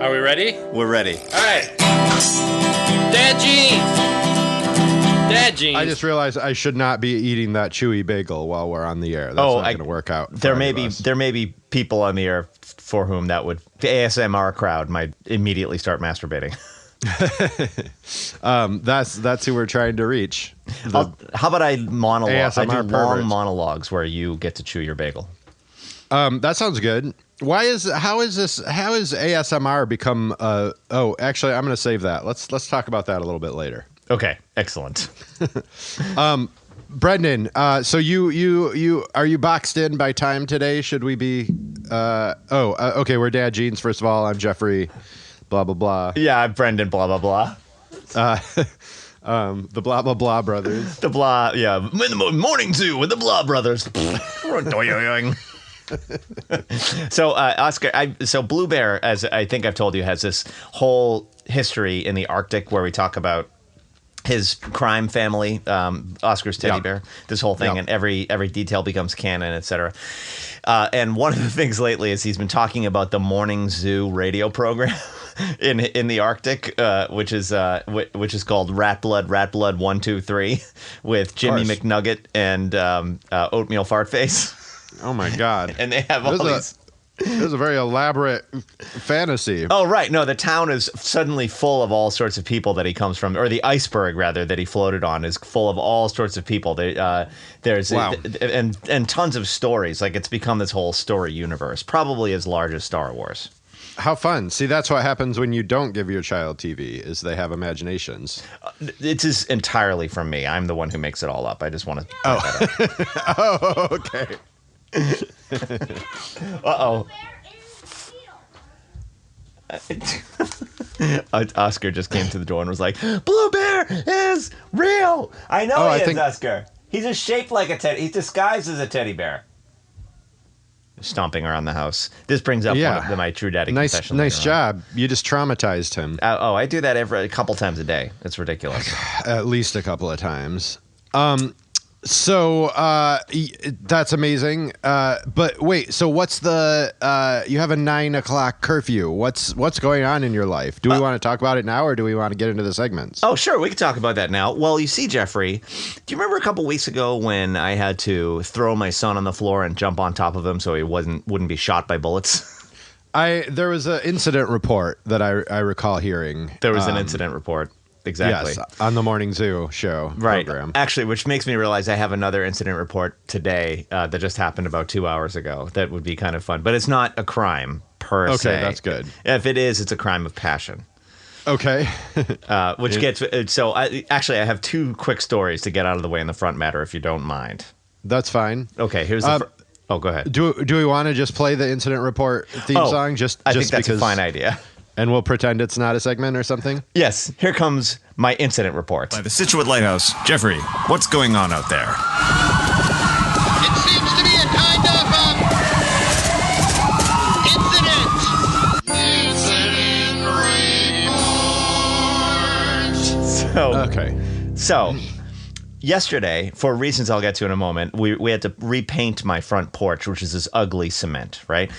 Are we ready? We're ready. All right. Dad jeans. Dad jeans. I just realized I should not be eating that chewy bagel while we're on the air. That's not going to work out. There may be people on the air for whom the ASMR crowd might immediately start masturbating. That's who we're trying to reach. How about I monologue? I do long perverts. monologues where you get to chew your bagel. That sounds good. How is ASMR become actually I'm going to save that. Let's talk about that a little bit later. Okay, excellent. Brendan, so you are you boxed in by time today? Should we be okay, we're Dad Jeans first of all. I'm Jeffrey blah blah blah. Yeah, I'm Brendan blah blah blah. The blah blah blah brothers. The blah, yeah. In the morning zoo with the blah brothers. So Oscar, so Blue Bear, as I think I've told you, has this whole history in the Arctic where we talk about his crime family, Oscar's teddy bear, this whole thing, and every detail becomes canon, etc. And one of the things lately is he's been talking about the morning zoo radio program in the Arctic, which is called Rat Blood 123 with Jimmy McNugget and Oatmeal Fartface. Oh my God! And they have all these. This is a very elaborate fantasy. Oh, right. No, the town is suddenly full of all sorts of people that he comes from, or the iceberg, rather, that he floated on is full of all sorts of people. There's and tons of stories. Like, it's become this whole story universe, probably as large as Star Wars. How fun. See, that's what happens when you don't give your child TV, is they have imaginations. It is entirely from me. I'm the one who makes it all up. I just want to... Oh, okay. Uh-oh. Oscar just came to the door and was like, Blue Bear is real. I know he is, Oscar. He's just shaped like a teddy. He's disguised as a teddy bear. Stomping around the house. This brings up one of my true daddy confession. Nice job. You just traumatized him. I do that a couple times a day. It's ridiculous. At least a couple of times. So that's amazing. But wait, so what's the you have a 9 o'clock curfew. What's going on in your life? Do we want to talk about it now, or do we want to get into the segments? Oh, sure. We can talk about that now. Well, you see, Jeffrey, do you remember a couple weeks ago when I had to throw my son on the floor and jump on top of him so he wouldn't be shot by bullets? There was an incident report that I recall hearing. There was an incident report. Exactly. Yes, on the Morning Zoo show program. Actually, which makes me realize I have another incident report today that just happened about 2 hours ago. That would be kind of fun. But it's not a crime per se. Okay, that's good. If it is, it's a crime of passion. Okay. Which gets... So, I have two quick stories to get out of the way in the front matter, if you don't mind. That's fine. Okay, here's the... go ahead. Do we want to just play the incident report theme song? I think that's a fine idea. And we'll pretend it's not a segment or something? Yes. Here comes my incident report. By the Scituate Lighthouse. Jeffrey, what's going on out there? It seems to be a kind of incident report. So, yesterday, for reasons I'll get to in a moment, we had to repaint my front porch, which is this ugly cement, right?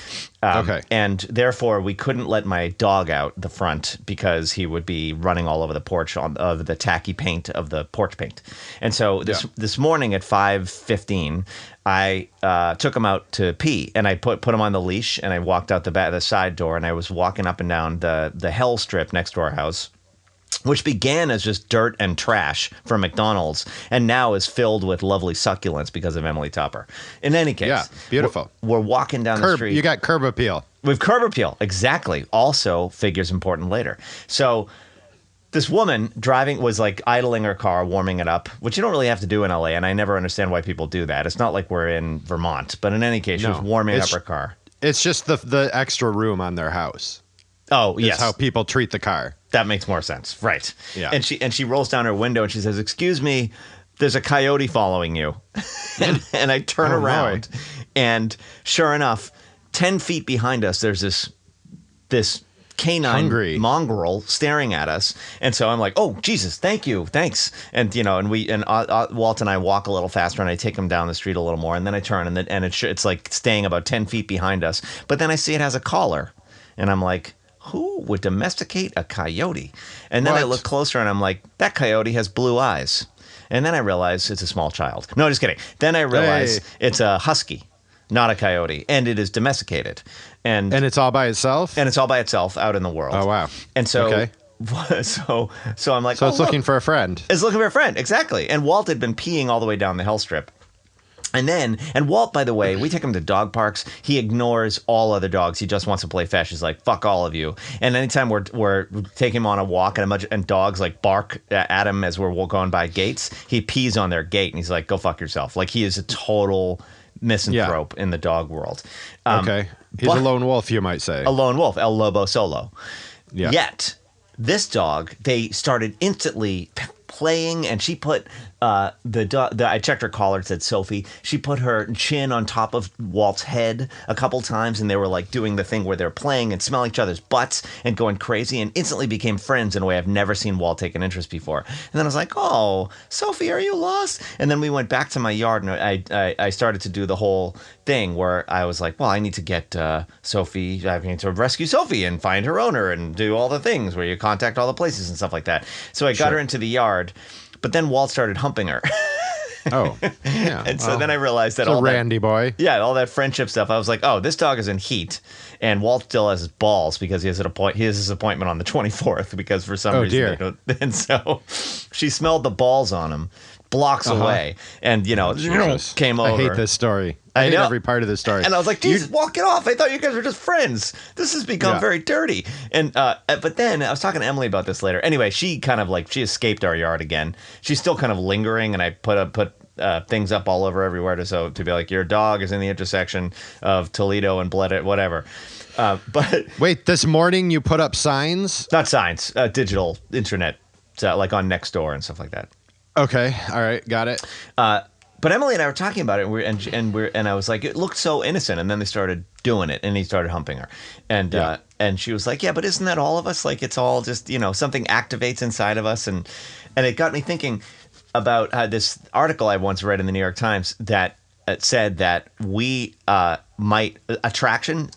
And therefore, we couldn't let my dog out the front because he would be running all over the porch of the tacky paint of the porch paint. And so this morning at 5:15, I took him out to pee, and I put him on the leash, and I walked out the side door, and I was walking up and down the hell strip next to our house, which began as just dirt and trash from McDonald's and now is filled with lovely succulents because of Emily Tupper. In any case, yeah, beautiful. We're walking down the street. You got curb appeal. With curb appeal, exactly. Also figures important later. So this woman was like idling her car, warming it up, which you don't really have to do in LA, and I never understand why people do that. It's not like we're in Vermont, but in any case, she was warming up her car. It's just the extra room on their house. Oh, yes. It's how people treat the car. That makes more sense. Right. Yeah. And she rolls down her window and she says, "Excuse me, there's a coyote following you." and I turn around, and sure enough, 10 feet behind us, there's this canine mongrel staring at us. And so I'm like, "Oh, Jesus, thank you. Thanks." And, Walt and I walk a little faster, and I take him down the street a little more. And then I turn, and it's like staying about 10 feet behind us. But then I see it has a collar. And I'm like, who would domesticate a coyote? And then I What? look closer and I'm like, that coyote has blue eyes. And then I realize it's a small child. No, just kidding. Then I realize it's a husky, not a coyote, and it is domesticated. And it's all by itself? and it's all by itself out in the world. Oh, wow. And so Okay. so I'm like, So it's look. looking for a friend. It's looking for a friend, exactly. And Walt had been peeing all the way down the hill strip. And Walt, by the way, we take him to dog parks. He ignores all other dogs. He just wants to play fetch. He's like, fuck all of you. And anytime we're taking him on a walk and dogs like bark at him as we're going by gates, he pees on their gate and he's like, go fuck yourself. Like he is a total misanthrope in the dog world. Okay. He's a lone wolf, you might say. A lone wolf, El Lobo Solo. Yeah. Yet, this dog, they started instantly playing, and she put I checked her collar, it said Sophie. She put her chin on top of Walt's head a couple times, and they were like doing the thing where they're playing and smelling each other's butts and going crazy, and instantly became friends in a way I've never seen Walt take an interest before. And then I was like, oh, Sophie, are you lost? And then we went back to my yard, and I started to do the whole thing where I was like, well, I need to get Sophie, I need to rescue Sophie and find her owner and do all the things where you contact all the places and stuff like that. So I got her into the yard. But then Walt started humping her. Oh, yeah. And so then I realized that It's a Randy boy. Yeah, all that friendship stuff. I was like, oh, this dog is in heat. And Walt still has his balls because he has his appointment on the 24th because for some reason dear. they don't. And so she smelled the balls on him blocks away. And, Jesus. came over. I hate this story. I hate know. every part of this story. And I was like, Jesus, walk it off. I thought you guys were just friends. This has become very dirty. And but then I was talking to Emily about this later. Anyway, she escaped our yard again. She's still kind of lingering, and I put things up all over everywhere to be like, your dog is in the intersection of Toledo and Bled, whatever. But wait, this morning you put up signs? Not signs, digital internet, like on Nextdoor and stuff like that. Okay, all right, got it. But Emily and I were talking about it, and I was like, it looked so innocent, and then they started doing it, and he started humping her, and she was like, yeah, but isn't that all of us? Like, it's all just something activates inside of us, and it got me thinking about this article I once read in the New York Times that said that we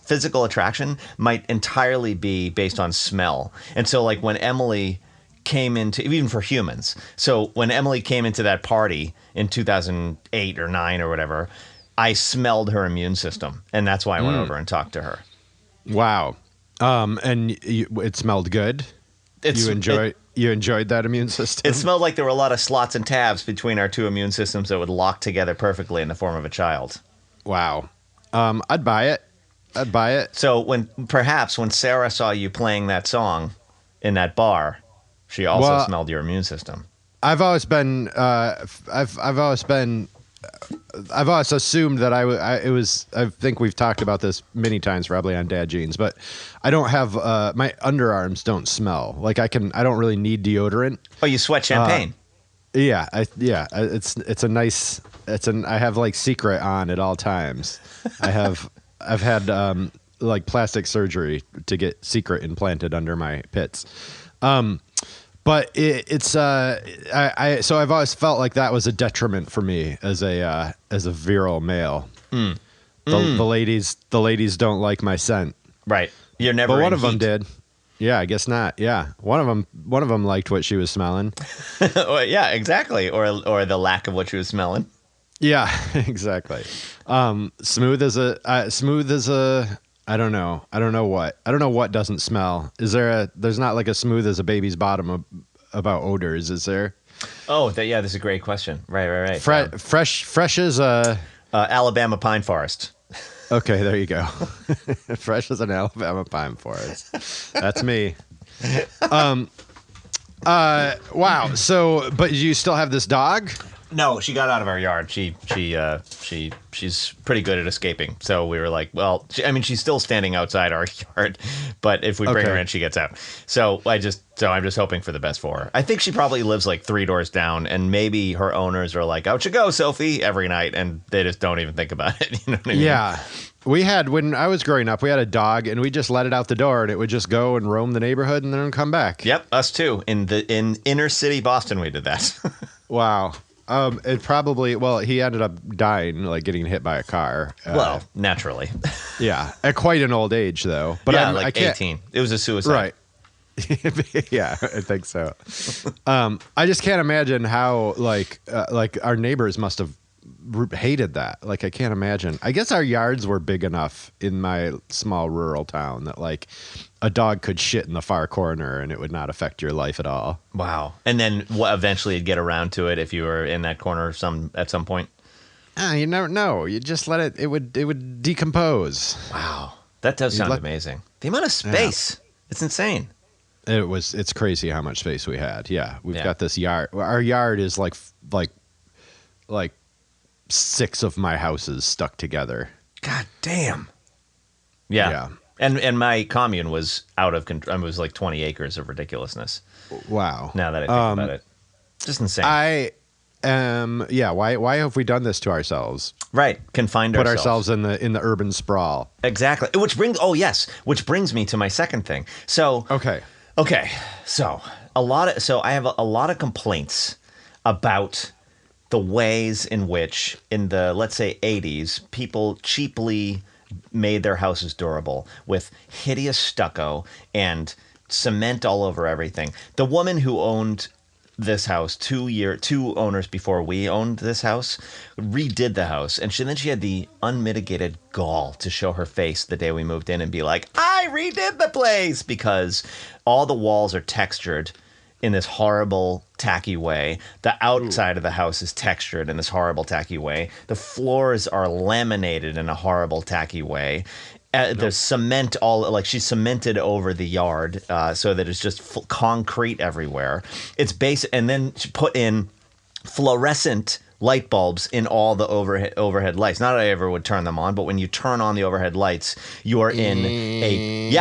physical attraction might entirely be based on smell, and so like when Emily came into, even for humans. So when Emily came into that party in 2008 or 9 or whatever, I smelled her immune system, and that's why I went over and talked to her. Wow. And it smelled good. You enjoyed that immune system? It smelled like there were a lot of slots and tabs between our two immune systems that would lock together perfectly in the form of a child. Wow. I'd buy it. So when Sarah saw you playing that song in that bar, she also smelled your immune system. I've always been. I've always assumed that it was. I think we've talked about this many times, probably on Dad Jeans, but I don't have my underarms don't smell. Like I don't really need deodorant. Oh, you sweat champagne. Yeah. It's a nice. I have like Secret on at all times. I've had like plastic surgery to get Secret implanted under my pits. But so I've always felt like that was a detriment for me as a virile male. The ladies don't like my scent. Right. You're never. But one of them did. Yeah, I guess not. Yeah, one of them liked what she was smelling. Yeah, exactly. Or the lack of what she was smelling. Yeah, exactly. Smooth as a. I don't know what doesn't smell. There's not like a smooth as a baby's bottom about odors, is there? Oh, yeah, this is a great question. Right. Fresh as a Alabama pine forest. Okay, there you go. Fresh as an Alabama pine forest. That's me. Wow. So, but you still have this dog? No, she got out of our yard. She's pretty good at escaping. So we were like, well, she's still standing outside our yard, but if we bring her in, she gets out. So I'm just hoping for the best for her. I think she probably lives like 3 doors down, and maybe her owners are like, out you go, Sophie, every night, and they just don't even think about it. You know what I mean? Yeah. When I was growing up, we had a dog, and we just let it out the door, and it would just go and roam the neighborhood and then come back. Yep, us too. In inner city Boston, we did that. Wow. It probably. Well, he ended up dying, like getting hit by a car. Well, naturally. Yeah, at quite an old age, though. But yeah, I like can't, 18. It was a suicide. Right. Yeah, I think so. I just can't imagine how like our neighbors must have hated that. Like, I can't imagine. I guess our yards were big enough in my small rural town that like a dog could shit in the far corner and it would not affect your life at all. Wow. And then eventually you'd get around to it if you were in that corner at some point. You never know. You just let it. It would decompose. Wow, that does sound amazing. The amount of space. It's insane. It's crazy how much space we had. Yeah, we've got this yard. Our yard is like 6 of my houses stuck together. God damn. Yeah. And my commune was out of control. It was like 20 acres of ridiculousness. Wow. Now that I think about it, just insane. Why have we done this to ourselves? Right. Confined Put ourselves in the urban sprawl. Exactly. Which brings me to my second thing. So Okay, so I have a lot of complaints about the ways in which, in the, let's say, 80s, people cheaply made their houses durable with hideous stucco and cement all over everything. The woman who owned this house 2 owners before we owned this house redid the house, and then she had the unmitigated gall to show her face the day we moved in and be like, I redid the place, because all the walls are textured in this horrible tacky way. The outside of the house is textured in this horrible tacky way. The floors are laminated in a horrible tacky way. There's cement she cemented over the yard so that it's just concrete everywhere. It's basic, and then she put in fluorescent light bulbs in all the overhead lights. Not that I ever would turn them on, but when you turn on the overhead lights, you are in a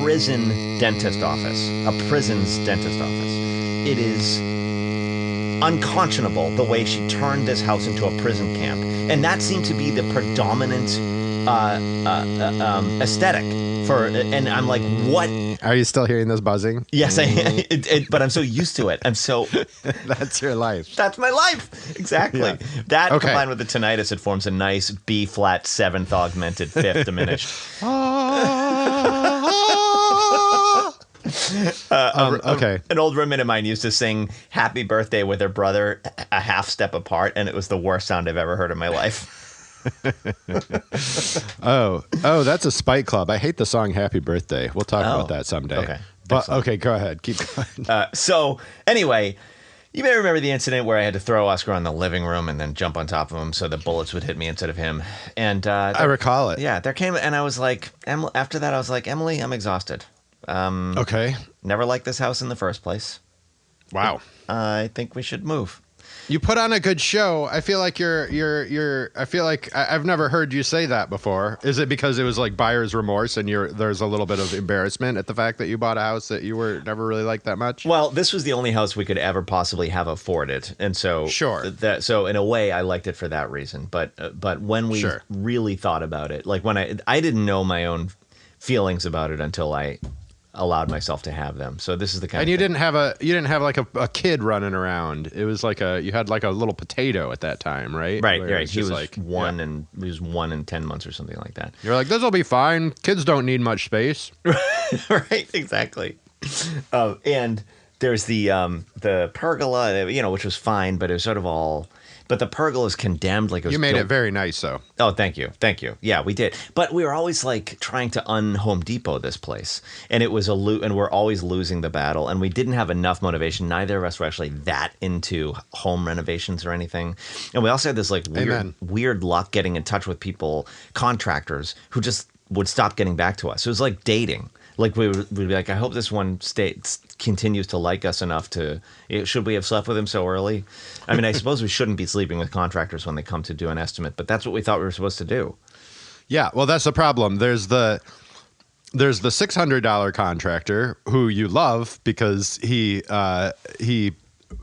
prison dentist office, a prison's dentist office. It is unconscionable the way she turned this house into a prison camp, and that seemed to be the predominant aesthetic for, and I'm like, what? Are you still hearing this buzzing? Yes, but I'm so used to it. That's your life. That's my life. Exactly. Yeah. That combined with the tinnitus, it forms a nice B flat 7th augmented 5th diminished. An old roommate of mine used to sing Happy Birthday with her brother a half step apart, and it was the worst sound I've ever heard in my life. Oh, that's a Spite Club. I hate the song Happy Birthday. We'll talk about that someday. Okay. But okay, go ahead. Keep going. So anyway, you may remember the incident where I had to throw Oscar on the living room and then jump on top of him so the bullets would hit me instead of him. And I recall it. Yeah, there came, and I was like, after that, I was like, Emily, I'm exhausted. Okay. Never liked this house in the first place. Wow. I think we should move. You put on a good show. I feel like I feel like I've never heard you say that before. Is it because it was like buyer's remorse and there's a little bit of embarrassment at the fact that you bought a house that you were never really liked that much? Well, this was the only house we could ever possibly have afforded. And so so in a way I liked it for that reason. But when we really thought about it, like when I didn't know my own feelings about it until I allowed myself to have them. So this is the kind and of you didn't have like a kid running around. It was like you had like a little potato at that time, right? Right. He was like 1 and 10 months or something like that. You're like, this will be fine. Kids don't need much space. Right, exactly. And there's the pergola, which was fine, but it was sort of all. But the pergola is condemned. Like it was you made it very nice, though. Oh, thank you. Yeah, we did. But we were always like trying to un-Home Depot this place, and it was and we're always losing the battle. And we didn't have enough motivation. Neither of us were actually that into home renovations or anything. And we also had this like weird luck getting in touch with people, contractors who just would stop getting back to us. It was like dating. Like we'd be like, I hope this one continues to like us enough to. Should we have slept with him so early? I mean, I suppose we shouldn't be sleeping with contractors when they come to do an estimate, but that's what we thought we were supposed to do. Yeah, well, that's the problem. There's the $600 contractor who you love because he does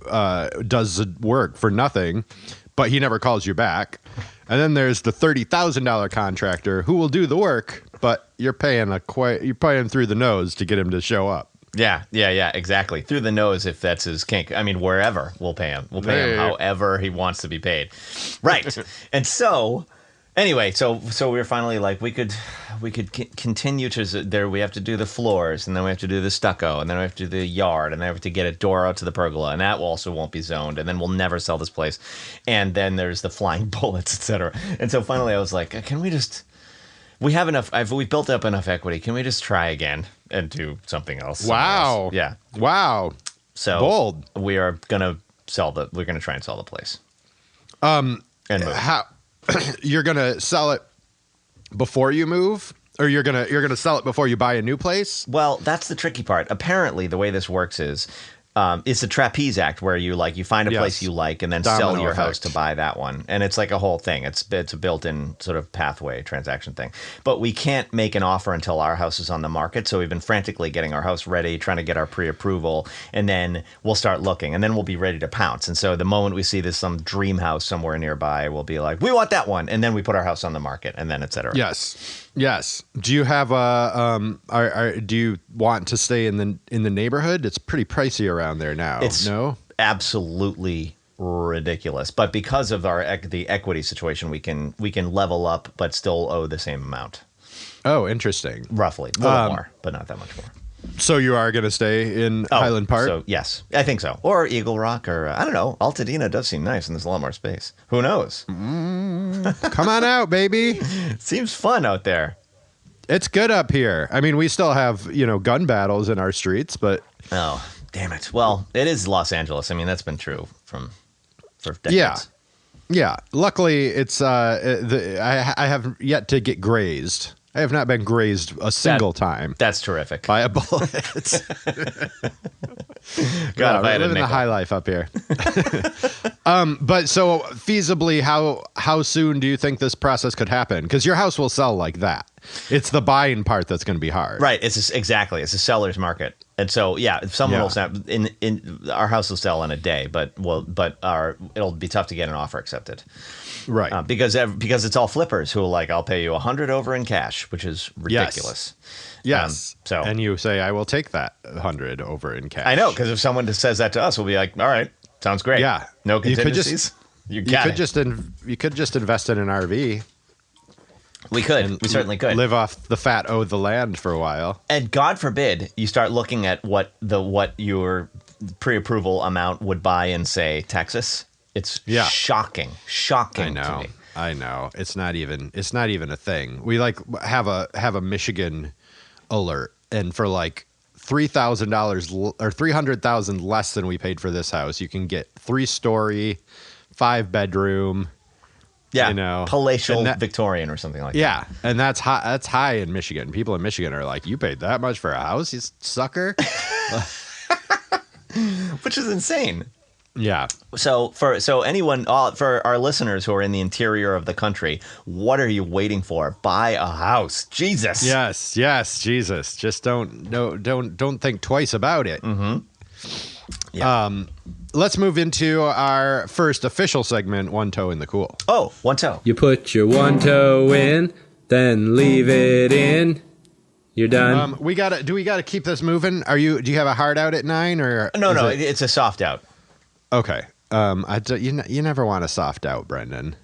the work for nothing, but he never calls you back. And then there's the $30,000 contractor who will do the work, but you're paying through the nose to get him to show up. Yeah, exactly. Through the nose, if that's his kink. I mean, wherever we'll pay him. We'll pay him however he wants to be paid. Right. And so, anyway, so we were finally like, we could continue to there. We have to do the floors, and then we have to do the stucco, and then we have to do the yard, and then we have to get a door out to the pergola, and that also won't be zoned, and then we'll never sell this place. And then there's the flying bullets, etc. And so finally, I was like, can we just? We have enough. We built up enough equity. Can we just try again and do something else? Wow. Else? Yeah. Wow. So bold. We are gonna We're gonna try and sell the place. And move. How you're gonna sell it before you move, or you're gonna sell it before you buy a new place? Well, that's the tricky part. Apparently, the way this works is. It's a trapeze act where you find a place you like and then sell your house to buy that one. And it's like a whole thing. It's a built-in sort of pathway transaction thing. But we can't make an offer until our house is on the market. So we've been frantically getting our house ready, trying to get our pre-approval, and then we'll start looking, and then we'll be ready to pounce. And so the moment we see this some dream house somewhere nearby, we'll be like, we want that one. And then we put our house on the market, and then et cetera. Yes. Do you have do you want to stay in the neighborhood? It's pretty pricey around there now. It's absolutely ridiculous. But because of the equity situation, we can level up, but still owe the same amount. Oh, interesting. Roughly, a little more, but not that much more. So you are going to stay in Highland Park? So yes, I think so. Or Eagle Rock, or I don't know. Altadena does seem nice, and there's a lot more space. Who knows? Come on out, baby. Seems fun out there. It's good up here. I mean, we still have gun battles in our streets, but oh, damn it. Well, it is Los Angeles. I mean, that's been true for decades. Yeah. Luckily, it's I have yet to get grazed. I have not been grazed a single time. That's terrific. By a bullet. God, we're living the high life up here. But so feasibly, how soon do you think this process could happen? Because your house will sell like that. It's the buying part that's going to be hard. Right. It's a seller's market. And so, yeah, if someone will snap in our house will sell in a day, but it'll be tough to get an offer accepted. Right. Because it's all flippers who are like, I'll pay you $100 over in cash, which is ridiculous. Yes. And you say, I will take that $100 over in cash. I know, because if someone just says that to us, we'll be like, all right, sounds great. Yeah. No contingencies. You could just invest in an RV. We could. We certainly could. Live off the fat of the land for a while. And God forbid you start looking at what your pre-approval amount would buy in, say, Texas. It's shocking to me. I know. It's not even a thing. We have a Michigan alert, and for like $3,000 or $300,000 less than we paid for this house, you can get 3-story, 5-bedroom. Yeah, palatial Victorian or something like that. Yeah, and that's high. That's high in Michigan. People in Michigan are like, "You paid that much for a house, you sucker," which is insane. Yeah. So for our listeners who are in the interior of the country, what are you waiting for? Buy a house, Jesus. Yes, Jesus. Just don't think twice about it. Mm-hmm. Yeah. Let's move into our first official segment, One Toe in the Cool. Oh, one toe. You put your one toe in, then leave it in. You're done. Do we gotta keep this moving? Do you have a hard out at 9 or no? It's a soft out. Okay. You never want a soft out, Brendan.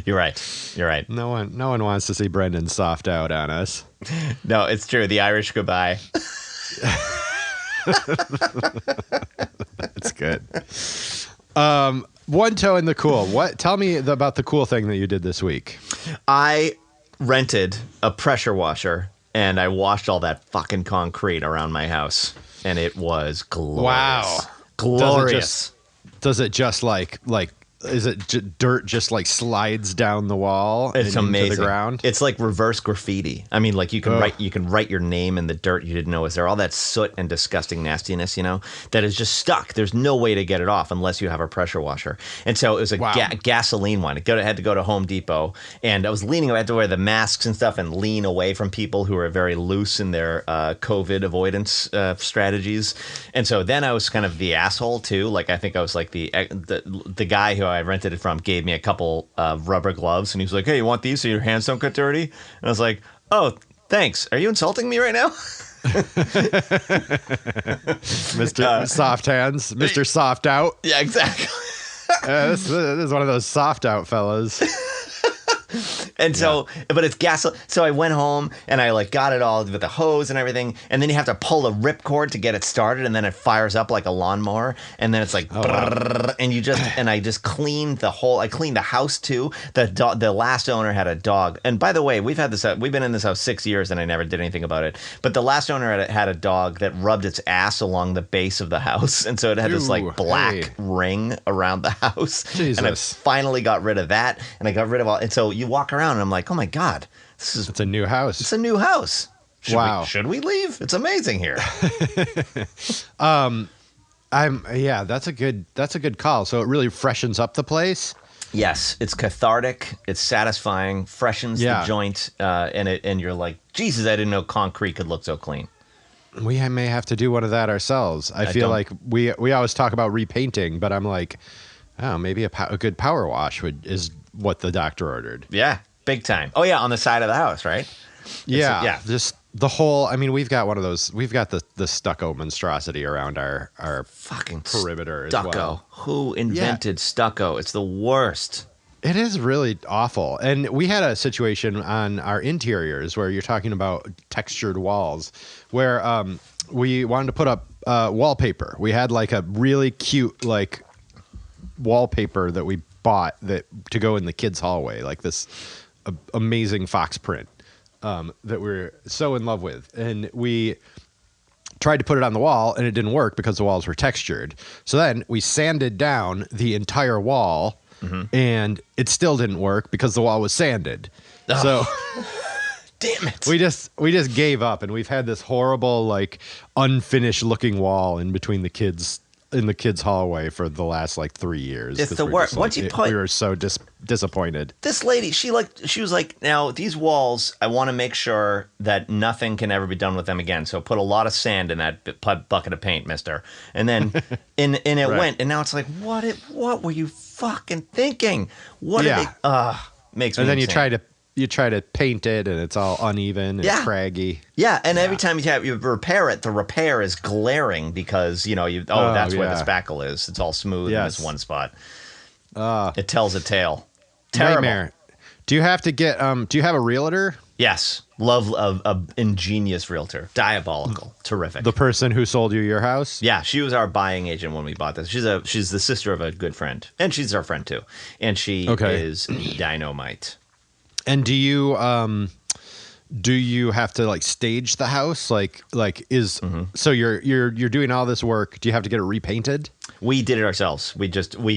You're right. No one wants to see Brendan soft out on us. No, it's true. The Irish goodbye. That's good. One toe in the cool. Tell me about the cool thing that you did this week. I rented a pressure washer and I washed all that fucking concrete around my house, and it was glorious. Wow, glorious. Does it just like is it dirt just like slides down the wall? It's and amazing. Into the ground? It's like reverse graffiti. I mean, like you can write your name in the dirt you didn't know was there. All that soot and disgusting nastiness, that is just stuck. There's no way to get it off unless you have a pressure washer. And so it was a gasoline one. I had to go to Home Depot, and I was leaning. I had to wear the masks and stuff and lean away from people who are very loose in their COVID avoidance strategies. And so then I was kind of the asshole too. Like I think I was like the guy who I rented it from gave me a couple rubber gloves, and he was like, "Hey, you want these so your hands don't get dirty?" And I was like, "Oh, Thanks. Are you insulting me right now? Mr. Soft Hands, Mr. Soft Out. Yeah, exactly. This is one of those soft out fellas. And so, but it's gasoline. So I went home and I like got it all with the hose and everything. And then you have to pull a ripcord to get it started. And then it fires up like a lawnmower. And then it's like, and you just, and I just cleaned I cleaned the house too. The last owner had a dog. And by the way, we've been in this house 6 years and I never did anything about it. But the last owner had a dog that rubbed its ass along the base of the house. And so it had this like black ring around the house. Jesus. And I finally got rid of that. And I got rid of all, and so you walk around and I'm like, oh my God, it's a new house. It's a new house. Wow. Should we leave? It's amazing here. That's a good call. So it really freshens up the place. Yes, it's cathartic. It's satisfying. Freshens the joint, and you're like, Jesus, I didn't know concrete could look so clean. We may have to do one of that ourselves. I feel like we always talk about repainting, but I'm like, oh, maybe a good power wash is what the doctor ordered. Yeah, big time. Oh yeah, on the side of the house, right? Yeah. Just the whole. I mean, we've got one of those. We've got the stucco monstrosity around our fucking perimeter stucco. as well. Who invented stucco? It's the worst. It is really awful. And we had a situation on our interiors where you're talking about textured walls, where we wanted to put up wallpaper. We had like a really cute like wallpaper that we bought to go in the kids' hallway, like this amazing fox print that we're so in love with. And we tried to put it on the wall and it didn't work because the walls were textured. So then we sanded down the entire wall and it still didn't work because the wall was sanded. Oh. So damn it. We just gave up, and we've had this horrible like unfinished looking wall in between the kids in the kids' hallway for the last like 3 years. It's the worst. Once you put, we were so disappointed. This lady, she was like, now these walls, I want to make sure that nothing can ever be done with them again. So put a lot of sand in that bucket of paint, mister. And then and it went, and now it's like, what were you fucking thinking? What are they? Makes me And then insane. you try to paint it, and it's all uneven and craggy. Yeah, and every time you repair it, the repair is glaring because that's where the spackle is. It's all smooth in this one spot. It tells a tale. Terrible. Nightmare. Do you have to get? Do you have a realtor? Yes, love a ingenious realtor, diabolical, terrific. The person who sold you your house? Yeah, she was our buying agent when we bought this. She's the sister of a good friend, and she's our friend too. And she is dynamite. And do you have to like stage the house? So you're doing all this work. Do you have to get it repainted? We did it ourselves. We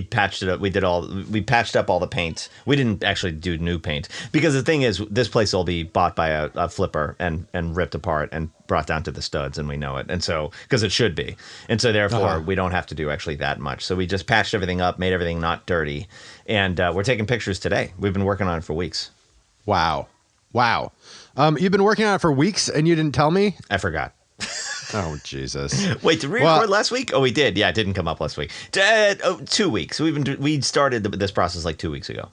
patched it up. We patched up all the paint. We didn't actually do new paint because the thing is, this place will be bought by a flipper and ripped apart and brought down to the studs, and we know it. And so, because it should be, and so therefore we don't have to do actually that much. So we just patched everything up, made everything not dirty, and we're taking pictures today. We've been working on it for weeks. Wow. You've been working on it for weeks and you didn't tell me? I forgot. Oh, Jesus. Wait, did we record last week? Oh, we did. Yeah, it didn't come up last week. 2 weeks. We started this process like 2 weeks ago.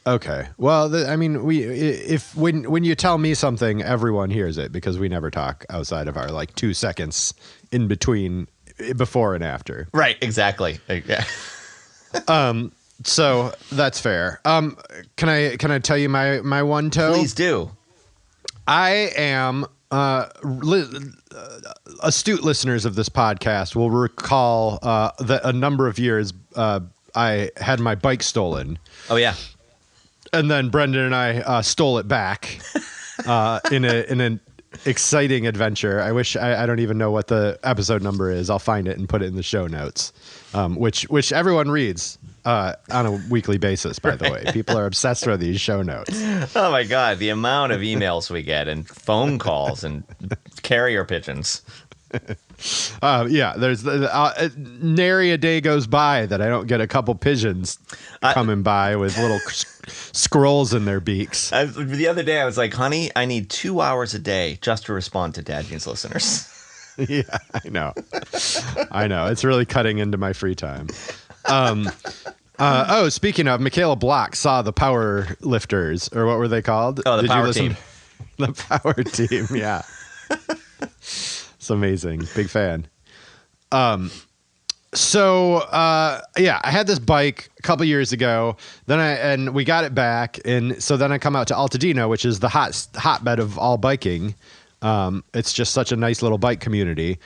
Okay. Well, when you tell me something, everyone hears it because we never talk outside of our like 2 seconds in between before and after. Right. Exactly. Yeah. So that's fair. Can I tell you my one toe? Please do. I am astute listeners of this podcast will recall that a number of years I had my bike stolen. Oh yeah. And then Brendan and I stole it back in an exciting adventure. I wish I don't even know what the episode number is. I'll find it and put it in the show notes, which everyone reads on a weekly basis, by the way. People are obsessed with these show notes. Oh my God, the amount of emails we get and phone calls and carrier pigeons. There's nary a day goes by that I don't get a couple pigeons coming by with little scrolls in their beaks. The other day I was like, honey, I need 2 hours a day just to respond to Dad Jeans listeners. Yeah, I know. It's really cutting into my free time. Speaking of, Michaela Block saw the Power Lifters, or what were they called? Oh, the Power Team. The Power Team, yeah. It's amazing. Big fan. So I had this bike a couple years ago. Then we got it back, and so then I come out to Altadena, which is the hotbed of all biking. It's just such a nice little bike community.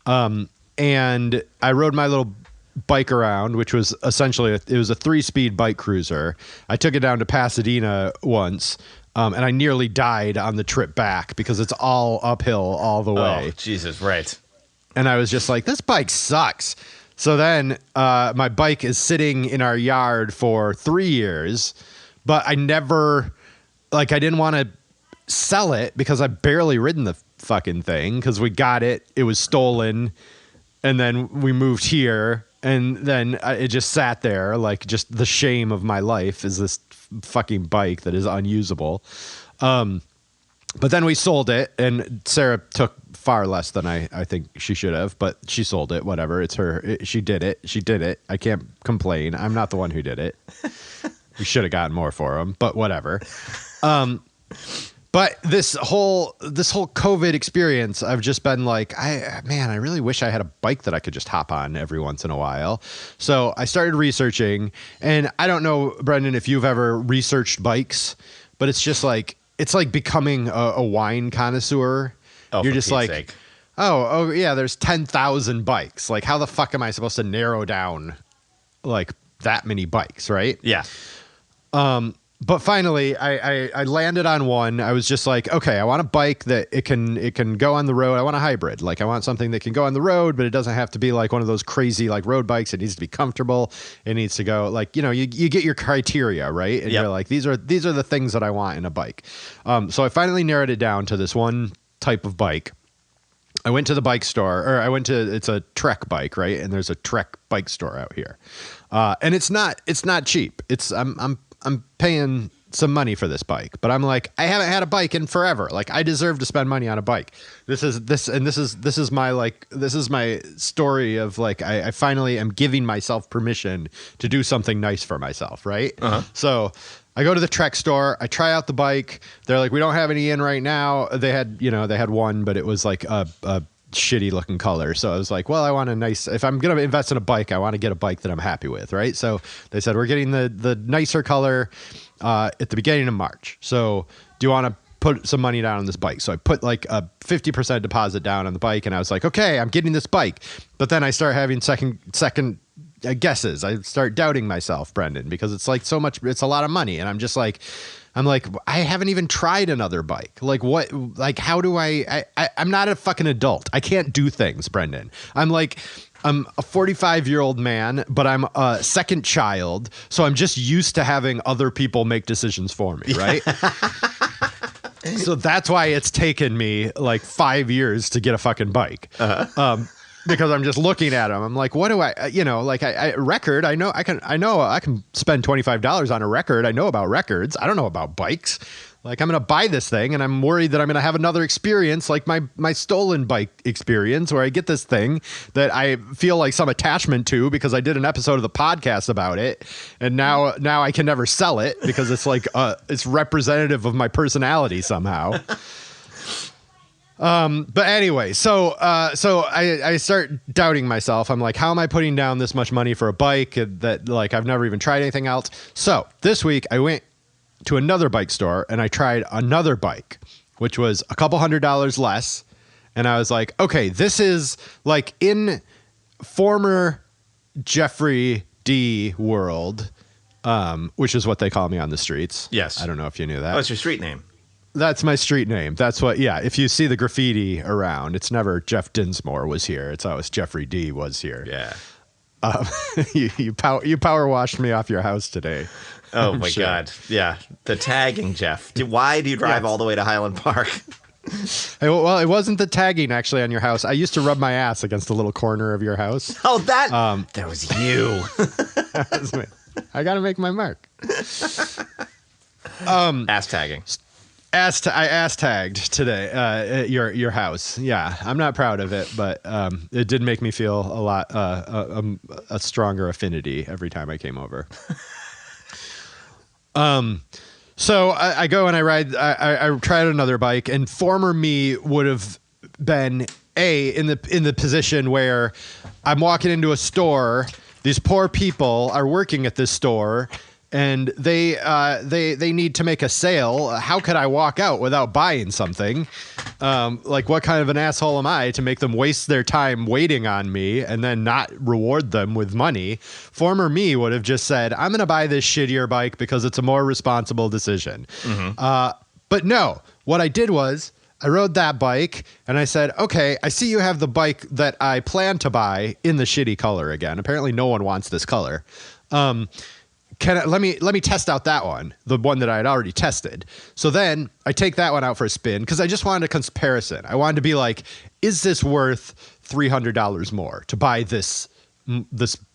And I rode my little bike around, which was essentially it was a 3-speed bike cruiser. I took it down to Pasadena once. And I nearly died on the trip back because it's all uphill all the way. Oh, Jesus, right. And I was just like, this bike sucks. So then my bike is sitting in our yard for 3 years, but I didn't want to sell it because I barely ridden the fucking thing because we got it. It was stolen. And then we moved here. And then it just sat there, like just the shame of my life is this fucking bike that is unusable. But then we sold it, and Sarah took far less than I think she should have, but she sold it. Whatever. It's her. She did it. She did it. I can't complain. I'm not the one who did it. We should have gotten more for them, but whatever. But this whole COVID experience, I've just been like, I really wish I had a bike that I could just hop on every once in a while. So I started researching, and I don't know, Brendan, if you've ever researched bikes, but it's just like, it's like becoming a wine connoisseur. Oh, you're for just Pete's like, sake. oh yeah, there's 10,000 bikes. Like, how the fuck am I supposed to narrow down like that many bikes, right? Yeah. But finally, I landed on one. I was just like, okay, I want a bike that it can go on the road. I want a hybrid. Like, I want something that can go on the road, but it doesn't have to be like one of those crazy like road bikes. It needs to be comfortable. It needs to go like, you get your criteria, right? And you're like, these are the things that I want in a bike. So I finally narrowed it down to this one type of bike. I went to the bike store, or it's a Trek bike, right? And there's a Trek bike store out here. And it's not cheap. I'm paying some money for this bike, but I'm like, I haven't had a bike in forever. Like, I deserve to spend money on a bike. This is my story of like, I finally am giving myself permission to do something nice for myself. Right. Uh-huh. So I go to the Trek store. I try out the bike. They're like, we don't have any in right now. They had one, but it was like a shitty looking color. So I was like, well, I want if I'm going to invest in a bike, I want to get a bike that I'm happy with. Right. So they said, we're getting the nicer color at the beginning of March. So do you want to put some money down on this bike? So I put like a 50% deposit down on the bike, and I was like, okay, I'm getting this bike. But then I start having second guesses. I start doubting myself, Brendan, because it's like it's a lot of money. And I'm like, I haven't even tried another bike. Like, what, like, how do I'm not a fucking adult. I can't do things, Brendan. I'm a 45-year-old man, but I'm a second child. So I'm just used to having other people make decisions for me. Right. So that's why it's taken me like 5 years to get a fucking bike. Uh-huh. Because I'm just looking at them. I'm like, what do record? I know I can spend $25 on a record. I know about records. I don't know about bikes. Like, I'm going to buy this thing, and I'm worried that I'm going to have another experience like my stolen bike experience, where I get this thing that I feel like some attachment to because I did an episode of the podcast about it. And now I can never sell it because it's like, it's representative of my personality somehow. But anyway, so I start doubting myself. I'm like, how am I putting down this much money for a bike that like I've never even tried anything else? So this week I went to another bike store and I tried another bike, which was a couple $100 less. And I was like, okay, this is like in former Jeffrey D world, which is what they call me on the streets. Yes. I don't know if you knew that. Oh, it's your street name. That's my street name. That's what, yeah. If you see the graffiti around, it's never Jeff Dinsmore was here. It's always Jeffrey D was here. Yeah. You power washed me off your house today. Oh my God. Yeah. The tagging, Jeff. Why do you drive all the way to Highland Park? Hey, well, it wasn't the tagging actually on your house. I used to rub my ass against the little corner of your house. Oh, that was you. That was me. I got to make my mark. Ass tagging. I ass tagged today at your house. Yeah, I'm not proud of it, but it did make me feel a lot a stronger affinity every time I came over. So I go and I ride. I tried another bike, and former me would have been in the position where I'm walking into a store. These poor people are working at this store, and they need to make a sale. How could I walk out without buying something? Like, what kind of an asshole am I to make them waste their time waiting on me and then not reward them with money? Former me would have just said, I'm going to buy this shittier bike because it's a more responsible decision. But no, what I did was I rode that bike and I said, okay, I see you have the bike that I plan to buy in the shitty color again. Apparently no one wants this color. Let me test out that one, the one that I had already tested. So then I take that one out for a spin because I just wanted a comparison. I wanted to be like, is this worth $300 more to buy this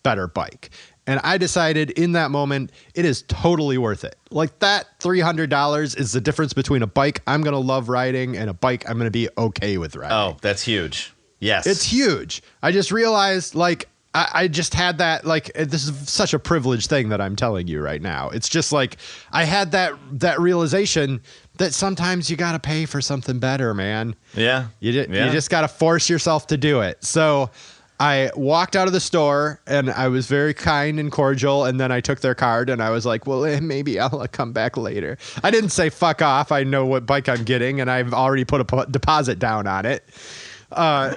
better bike? And I decided in that moment, it is totally worth it. Like, that $300 is the difference between a bike I'm going to love riding and a bike I'm going to be okay with riding. Oh, that's huge. Yes. It's huge. I just realized, like, I just had that, like, this is such a privileged thing that I'm telling you right now. It's just like, I had that realization that sometimes you got to pay for something better, man. Yeah. You just got to force yourself to do it. So I walked out of the store and I was very kind and cordial. And then I took their card and I was like, well, maybe I'll come back later. I didn't say fuck off. I know what bike I'm getting and I've already put a deposit down on it. I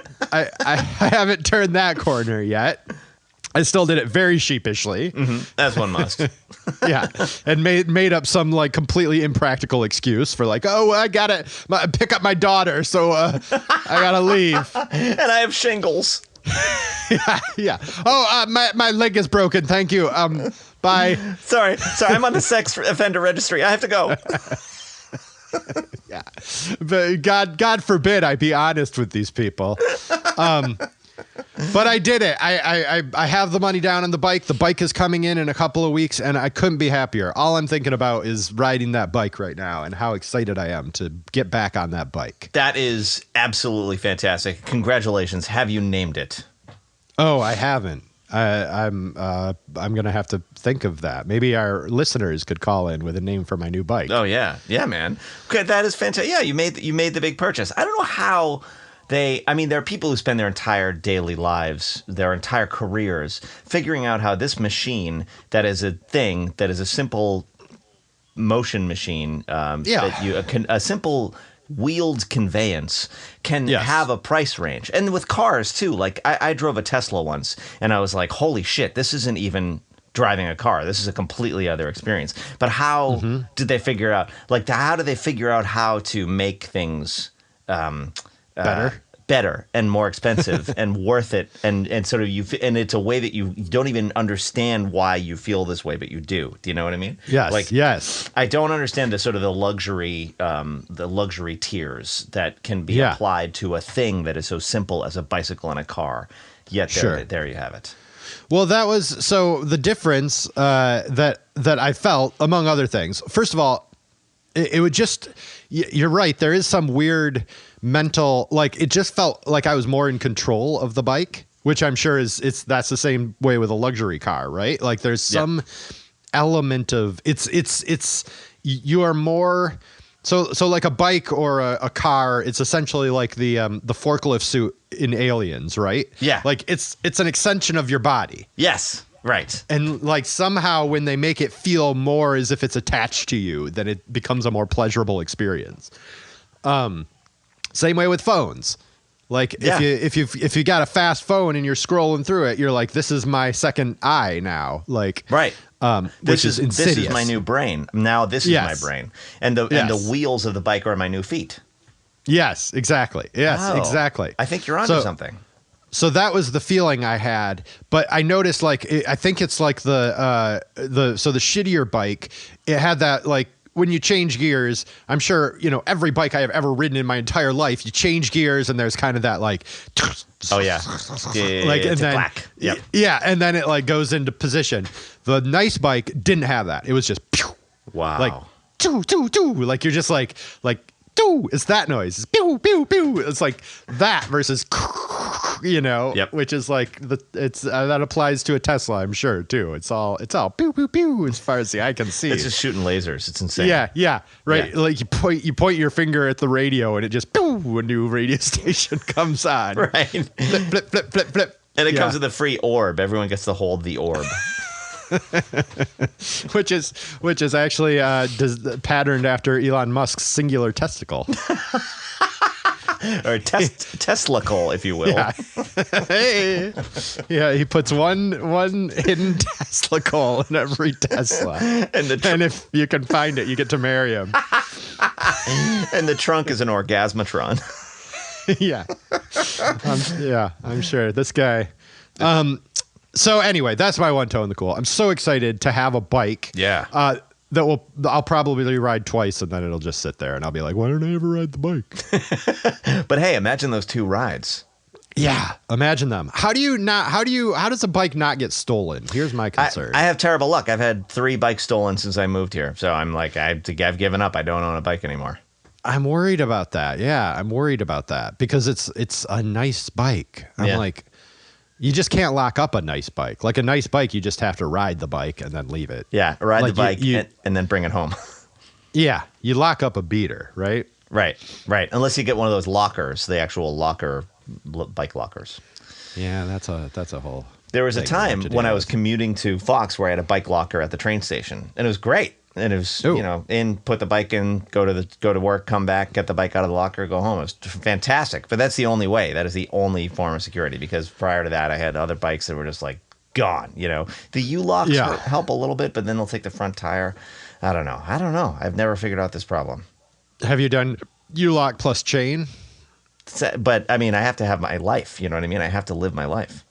haven't turned that corner yet. I still did it very sheepishly. As one must. Yeah. And made up some like completely impractical excuse for like, oh, I gotta pick up my daughter. So I gotta leave. And I have shingles. Yeah. Oh, my leg is broken. Thank you. Bye. Sorry. I'm on the sex offender registry. I have to go. Yeah. But God forbid I be honest with these people. But I did it. I have the money down on the bike. The bike is coming in a couple of weeks, and I couldn't be happier. All I'm thinking about is riding that bike right now and how excited I am to get back on that bike. That is absolutely fantastic. Congratulations. Have you named it? Oh, I haven't. I'm gonna have to think of that. Maybe our listeners could call in with a name for my new bike. Oh yeah, man. Okay, that is fantastic. Yeah, you made the big purchase. I don't know how there are people who spend their entire daily lives, their entire careers, figuring out how this machine that is a simple motion machine, a simple wheeled conveyance can have a price range. And with cars too, like I drove a Tesla once and I was like, holy shit, this isn't even driving a car. This is a completely other experience. But how did they figure out, like, how do they figure out how to make things better and more expensive and worth it, and sort of and it's a way that you don't even understand why you feel this way, but you do. Do you know what I mean? Yes. Like, yes. I don't understand the sort of the luxury tiers that can be applied to a thing that is so simple as a bicycle and a car. Yet there you have it. Well, that was so the difference that I felt, among other things. First of all, it would just, you're right. There is some weird mental, like, it just felt like I was more in control of the bike, which I'm sure that's the same way with a luxury car, right? Like, there's some element of you are more. So like a bike or a car, it's essentially like the forklift suit in Aliens, right? Yeah. Like it's an extension of your body. Yes. Right. And like somehow when they make it feel more as if it's attached to you, then it becomes a more pleasurable experience. Same way with phones. Like if you got a fast phone and you're scrolling through it, you're like, this is my second eye now. Like, right. Which is insidious. This is my new brain. Now this is my brain. And the wheels of the bike are my new feet. Yes, exactly. Yes, exactly. I think you're onto something. So that was the feeling I had, but I noticed I think it's like the shittier bike. It had that, like, when you change gears, I'm sure, every bike I have ever ridden in my entire life, you change gears and there's kind of that like, oh yeah, like, and then clack. Yep. Yeah, and then it like goes into position. The nice bike didn't have that. It was just wow, like choo choo choo, like you're just like doo. It's that noise. It's pew pew pew. It's like that versus Yep. which is like that applies to a Tesla, I'm sure too. It's all pew pew pew as far as the eye can see. It's just shooting lasers. It's insane. Yeah, right. Yeah. Like you point your finger at the radio and it just pew, a new radio station comes on. Right. Flip flip flip flip. And it comes with a free orb. Everyone gets to hold the orb. which is actually patterned after Elon Musk's singular testicle. Or Teslacle, if you will. Yeah. Hey. Yeah, he puts one hidden Teslacle in every Tesla. And if you can find it, you get to marry him. And the trunk is an orgasmatron. Yeah. I'm sure. This guy. So anyway, that's my one toe in the cool. I'm so excited to have a bike. Yeah. I'll probably ride twice and then it'll just sit there and I'll be like, why don't I ever ride the bike? But hey, imagine those 2 rides. Yeah, imagine them. How does a bike not get stolen? Here's my concern. I have terrible luck. I've had 3 bikes stolen since I moved here. So I'm like, I've given up. I don't own a bike anymore. I'm worried about that. Yeah, I'm worried about that because it's a nice bike. I'm like, you just can't lock up a nice bike. Like a nice bike, you just have to ride the bike and then leave it. Yeah, ride like the bike and then bring it home. Yeah, you lock up a beater, right? Right. Unless you get one of those lockers, the actual bike lockers. Yeah, that's a whole. There was a time when I was commuting to Fox where I had a bike locker at the train station, and it was great. And it was, put the bike in, go to work, come back, get the bike out of the locker, go home. It was fantastic. But that's the only way. That is the only form of security because prior to that, I had other bikes that were just like gone. The U-locks help a little bit, but then they'll take the front tire. I don't know. I've never figured out this problem. Have you done U-lock plus chain? But I mean, I have to have my life. You know what I mean? I have to live my life.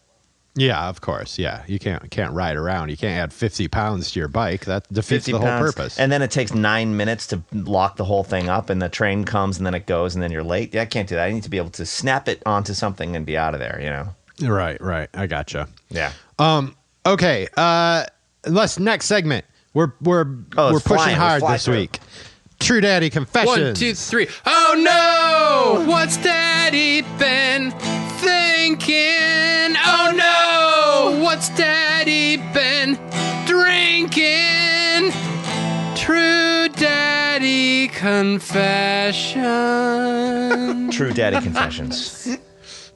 Yeah, of course. Yeah, you can't ride around. You can't add 50 pounds to your bike. That defeats the whole purpose. And then it takes 9 minutes to lock the whole thing up, and the train comes, and then it goes, and then you're late. Yeah, I can't do that. I need to be able to snap it onto something and be out of there. Right. I gotcha. Yeah. Okay. Next segment. We're pushing hard this week. True Daddy Confessions. 1, 2, 3. Oh no! What's Daddy been thinking? Oh no! What's Daddy been drinking? True Daddy Confession. True Daddy Confessions.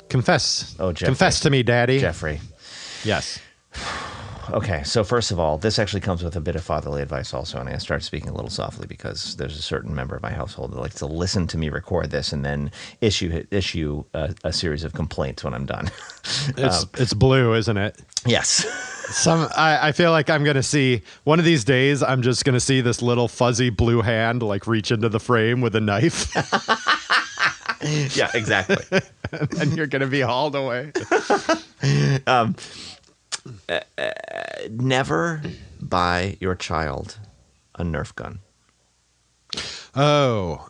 Confess. Oh, Jeffrey. Confess to me, Daddy. Jeffrey. Yes. Okay, so first of all, this actually comes with a bit of fatherly advice also, and I started speaking a little softly because there's a certain member of my household that likes to listen to me record this and then issue a series of complaints when I'm done. It's blue, isn't it? Yes. I feel like I'm going to see, one of these days, I'm just going to see this little fuzzy blue hand like reach into the frame with a knife. Yeah, exactly. And you're going to be hauled away. Never buy your child a Nerf gun. Oh,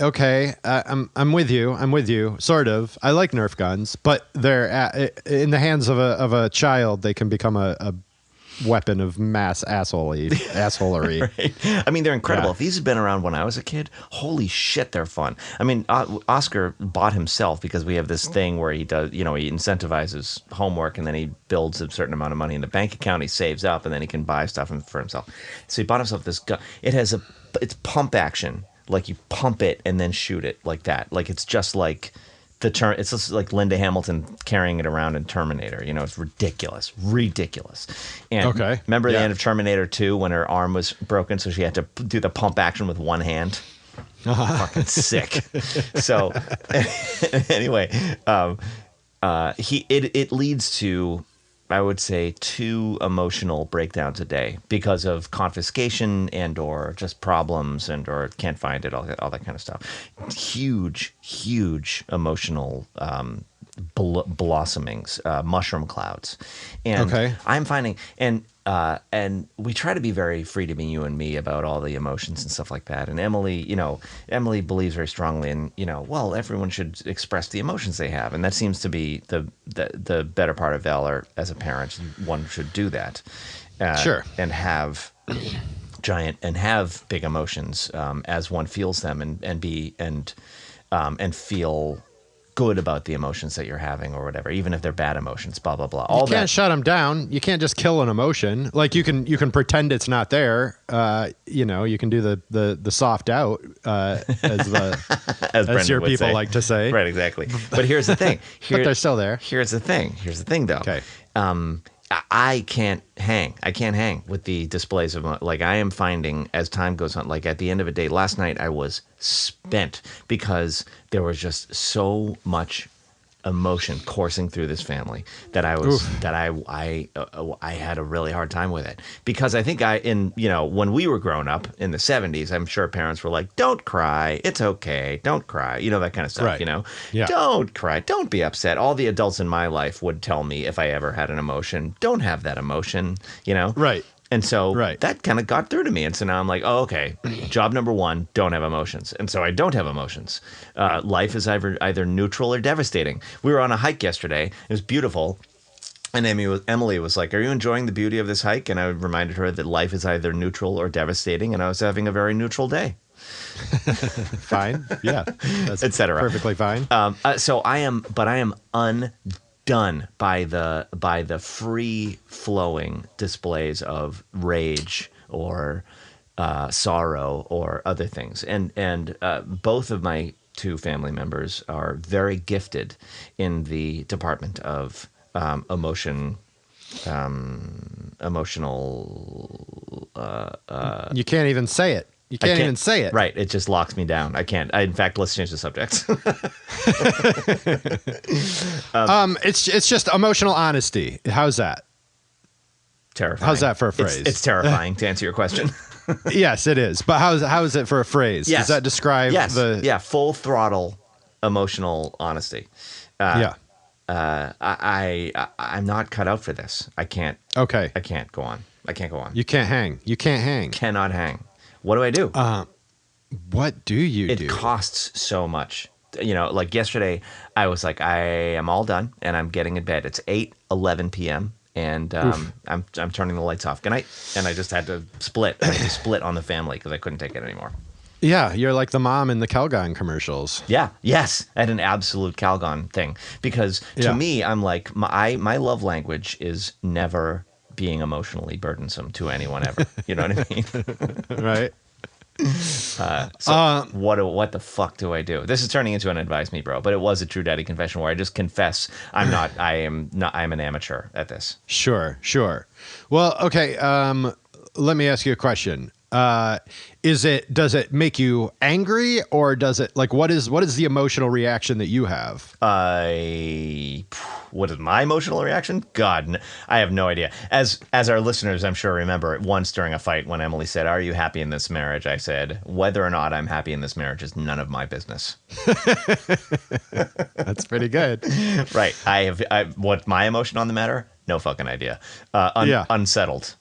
okay. I'm with you. Sort of. I like Nerf guns, but they're in the hands of a child. They can become a weapon of mass assholery. Right. I mean, they're incredible. Yeah. If these had been around when I was a kid, holy shit, they're fun. I mean, Oscar bought himself because we have this thing where he does, he incentivizes homework and then he builds a certain amount of money in the bank account. He saves up and then he can buy stuff for himself. So he bought himself this gun. It's pump action. Like you pump it and then shoot it like that. Like it's just like it's just like Linda Hamilton carrying it around in Terminator. It's ridiculous. And remember the end of Terminator 2 when her arm was broken, so she had to do the pump action with one hand? Fucking sick. So anyway, it leads to, I would say, 2 emotional breakdowns a day because of confiscation and or just problems and or can't find it, all that kind of stuff. Huge emotional blossomings, mushroom clouds. And I'm finding, and we try to be very free to be you and me about all the emotions and stuff like that. And Emily believes very strongly in, well, everyone should express the emotions they have. And that seems to be the better part of valor as a parent. One should do that. Sure. And have big emotions as one feels them and feel good about the emotions that you're having or whatever, even if they're bad emotions, blah, blah, blah. You can't shut them down. You can't just kill an emotion. Like you can pretend it's not there. You can do the soft out, as your people say. like to say. Right, exactly. But here's the thing. But they're still there. Here's the thing, though. Okay. I can't hang. I can't hang with the displays of, like, I am finding as time goes on, like at the end of a day, last night I was spent because there was just so much emotion coursing through this family that I had a really hard time with it, because I think when we were growing up in the 70s, I'm sure parents were like, don't cry, it's okay, don't cry, that kind of stuff. Right. Yeah. Don't cry, don't be upset. All the adults in my life would tell me if I ever had an emotion, don't have that emotion. Right. And so that kind of got through to me. And so now I'm like, oh, okay, job number one, don't have emotions. And so I don't have emotions. Life is either neutral or devastating. We were on a hike yesterday. It was beautiful. And Emily was like, are you enjoying the beauty of this hike? And I reminded her that life is either neutral or devastating. And I was having a very neutral day. Fine. Yeah. That's etc. Perfectly fine. So I am undone by the free flowing displays of rage or sorrow or other things, and both of my two family members are very gifted in the department of emotional. You can't even say it. You can't even say it. Right. It just locks me down. I can't. In fact, let's change the subject. It's just emotional honesty. How's that? Terrifying. How's that for a phrase? It's terrifying, to answer your question. Yes, it is. But how is it for a phrase? Yes. Does that describe full throttle emotional honesty. I'm not cut out for this. I can't. Okay. I can't go on. You can't hang. Cannot hang. What do I do? What do you do? It costs so much. Like yesterday, I was like, I am all done and I'm getting in bed. It's 8:11 p.m. and I'm turning the lights off. Good night. And I just had to split. I had to split on the family because I couldn't take it anymore. Yeah, you're like the mom in the Calgon commercials. Yeah, yes, I had an absolute Calgon thing because to me, I'm like, my love language is never being emotionally burdensome to anyone ever. You know what I mean? Right. What the fuck do I do? This is turning into an advise me, bro, but it was a True Daddy confession where I just confess I'm an amateur at this. Sure. Well, okay. Let me ask you a question. Does it make you angry, or does it, like, what is the emotional reaction that you have? What is my emotional reaction? God, I have no idea. As our listeners, I'm sure, remember once during a fight when Emily said, "Are you happy in this marriage?" I said, "Whether or not I'm happy in this marriage is none of my business." That's pretty good. Right. What's my emotion on the matter? No fucking idea. Unsettled.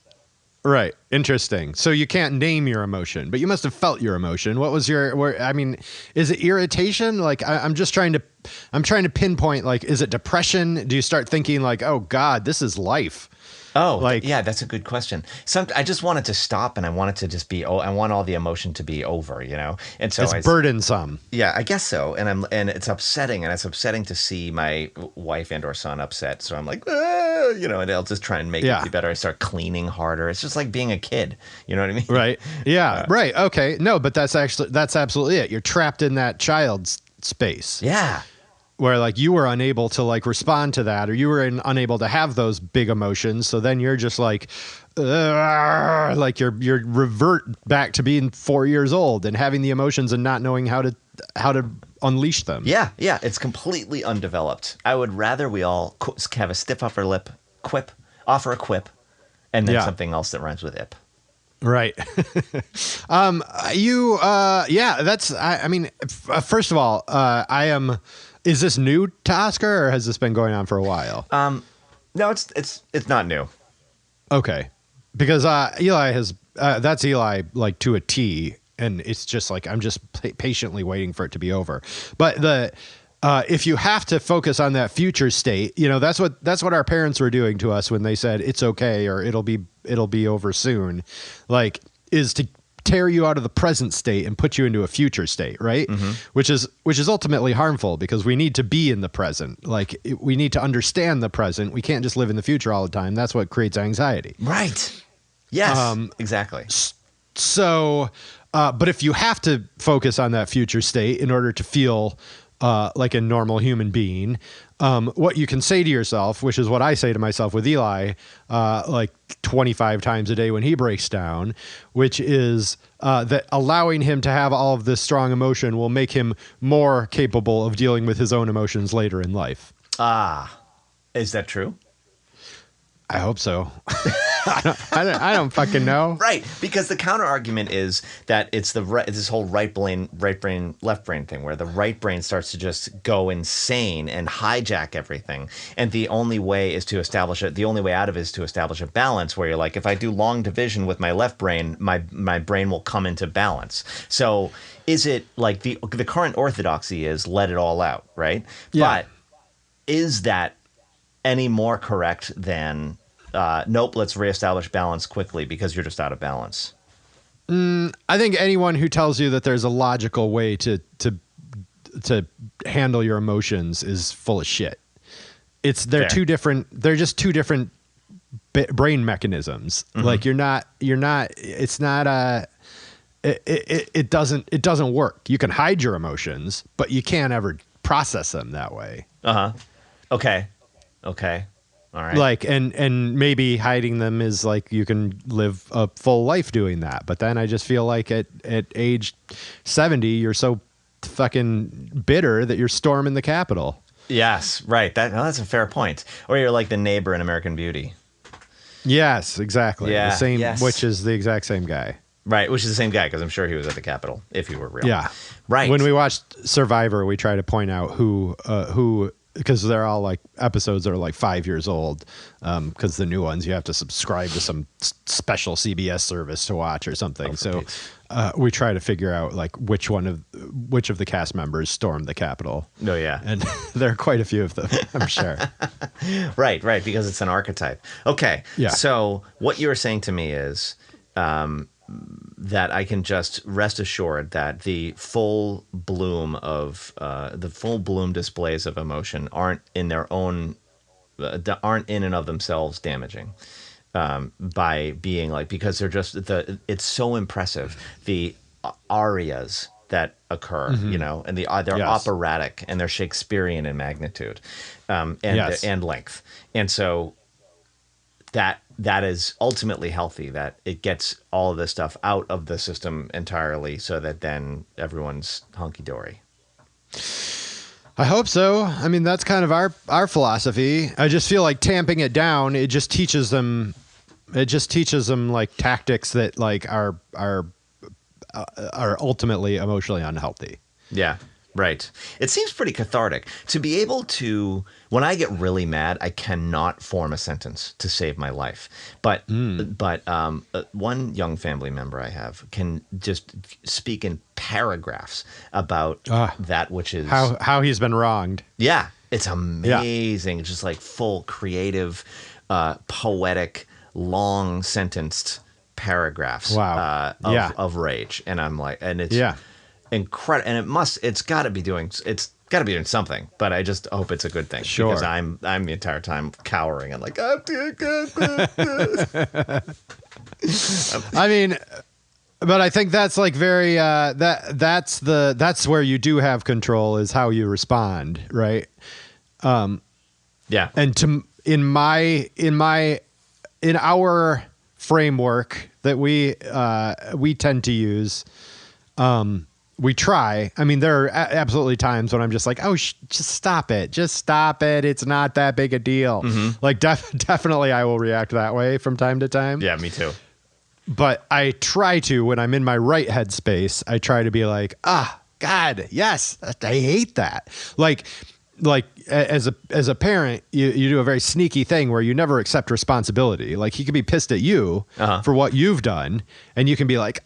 Right. Interesting. So you can't name your emotion, but you must have felt your emotion. What was is it irritation? Like I'm trying to pinpoint, like, is it depression? Do you start thinking like, oh God, this is life? Oh, like, yeah, that's a good question. I just want it to stop, and I want it to just be. I want all the emotion to be over, And so it's burdensome. Yeah, I guess so. And it's upsetting, and it's upsetting to see my wife and or son upset. So I'm like, and I'll just try and make it be better. I start cleaning harder. It's just like being a kid. You know what I mean? Right. Yeah. Right. Okay. No, but that's absolutely it. You're trapped in that child's space. Yeah. Where like you were unable to like respond to that, or you were unable to have those big emotions. So then you're just like you're revert back to being 4 years old and having the emotions and not knowing how to unleash them. Yeah. Yeah. It's completely undeveloped. I would rather we all have a stiff upper lip, offer a quip, and then something else that rhymes with ip. Right. First of all, is this new to Oscar, or has this been going on for a while? No, it's not new. Okay. Because Eli has, that's Eli like to a T, and it's just like, I'm just patiently waiting for it to be over. But if you have to focus on that future state, that's what our parents were doing to us when they said it's okay, or it'll be over soon, like, is to tear you out of the present state and put you into a future state, right? Mm-hmm. Which is ultimately harmful because we need to be in the present. Like we need to understand the present. We can't just live in the future all the time. That's what creates anxiety. Right. Yes, exactly. So, but if you have to focus on that future state in order to feel like a normal human being, what you can say to yourself, which is what I say to myself with Eli, like 25 times a day when he breaks down, which is that allowing him to have all of this strong emotion will make him more capable of dealing with his own emotions later in life. Is that true? I hope so. I don't fucking know. Right, because the counter argument is that it's this whole right brain, left brain thing, where the right brain starts to just go insane and hijack everything, and the only way is to establish it. The only way out of it is to establish a balance, where you're like, if I do long division with my left brain, my brain will come into balance. So, is it like the current orthodoxy is let it all out, right? Yeah. But is that any more correct than nope, let's reestablish balance quickly because you're just out of balance? I think anyone who tells you that there's a logical way to handle your emotions is full of shit. They're just two different brain mechanisms. Mm-hmm. Like it doesn't work. You can hide your emotions, but you can't ever process them that way. Okay. All right. Like, and maybe hiding them is like you can live a full life doing that. But then I just feel like at age 70, you're so fucking bitter that you're storming the Capitol. Yes, right. That's a fair point. Or you're like the neighbor in American Beauty. Yes, exactly. Yeah, the same, yes. Which is the exact same guy. Right, which is the same guy because I'm sure he was at the Capitol if he were real. Yeah. Right. When we watched Survivor, we try to point out who because they're all like episodes that are like 5 years old. Because the new ones you have to subscribe to some special CBS service to watch or something. So we try to figure out like which of the cast members stormed the Capitol. Oh yeah, and there are quite a few of them, I'm sure. Right, because it's an archetype. Okay, yeah. So what you were saying to me is that I can just rest assured that the full bloom displays of emotion aren't in and of themselves damaging, by being like, because they're just it's so impressive, the arias that occur, mm-hmm. And they're yes. operatic and they're Shakespearean in magnitude, yes. and length, and so that is ultimately healthy, that it gets all of this stuff out of the system entirely so that then everyone's hunky-dory. I hope so. I mean, that's kind of our philosophy. I just feel like tamping it down, it just teaches them like tactics that like are ultimately emotionally unhealthy. Yeah. Right. It seems pretty cathartic to be able to, when I get really mad, I cannot form a sentence to save my life. But one young family member I have can just speak in paragraphs about that which is how he's been wronged. Yeah. It's amazing. Yeah. Just like full creative, poetic, long sentenced paragraphs of rage. And I'm like, and it's incredible, and it's got to be doing something, but I just hope it's a good thing. Sure. Because I'm the entire time cowering and like, I mean, but I think that's like very that's where you do have control, is how you respond, right? Yeah. And in our framework that we tend to use, we try. I mean, there are absolutely times when I'm just like, just stop it. Just stop it. It's not that big a deal. Mm-hmm. Like definitely I will react that way from time to time. Yeah, me too. But I try to, when I'm in my right headspace, I try to be like, God, yes, I hate that. Like as a parent, you do a very sneaky thing where you never accept responsibility. Like he could be pissed at you for what you've done, and you can be like,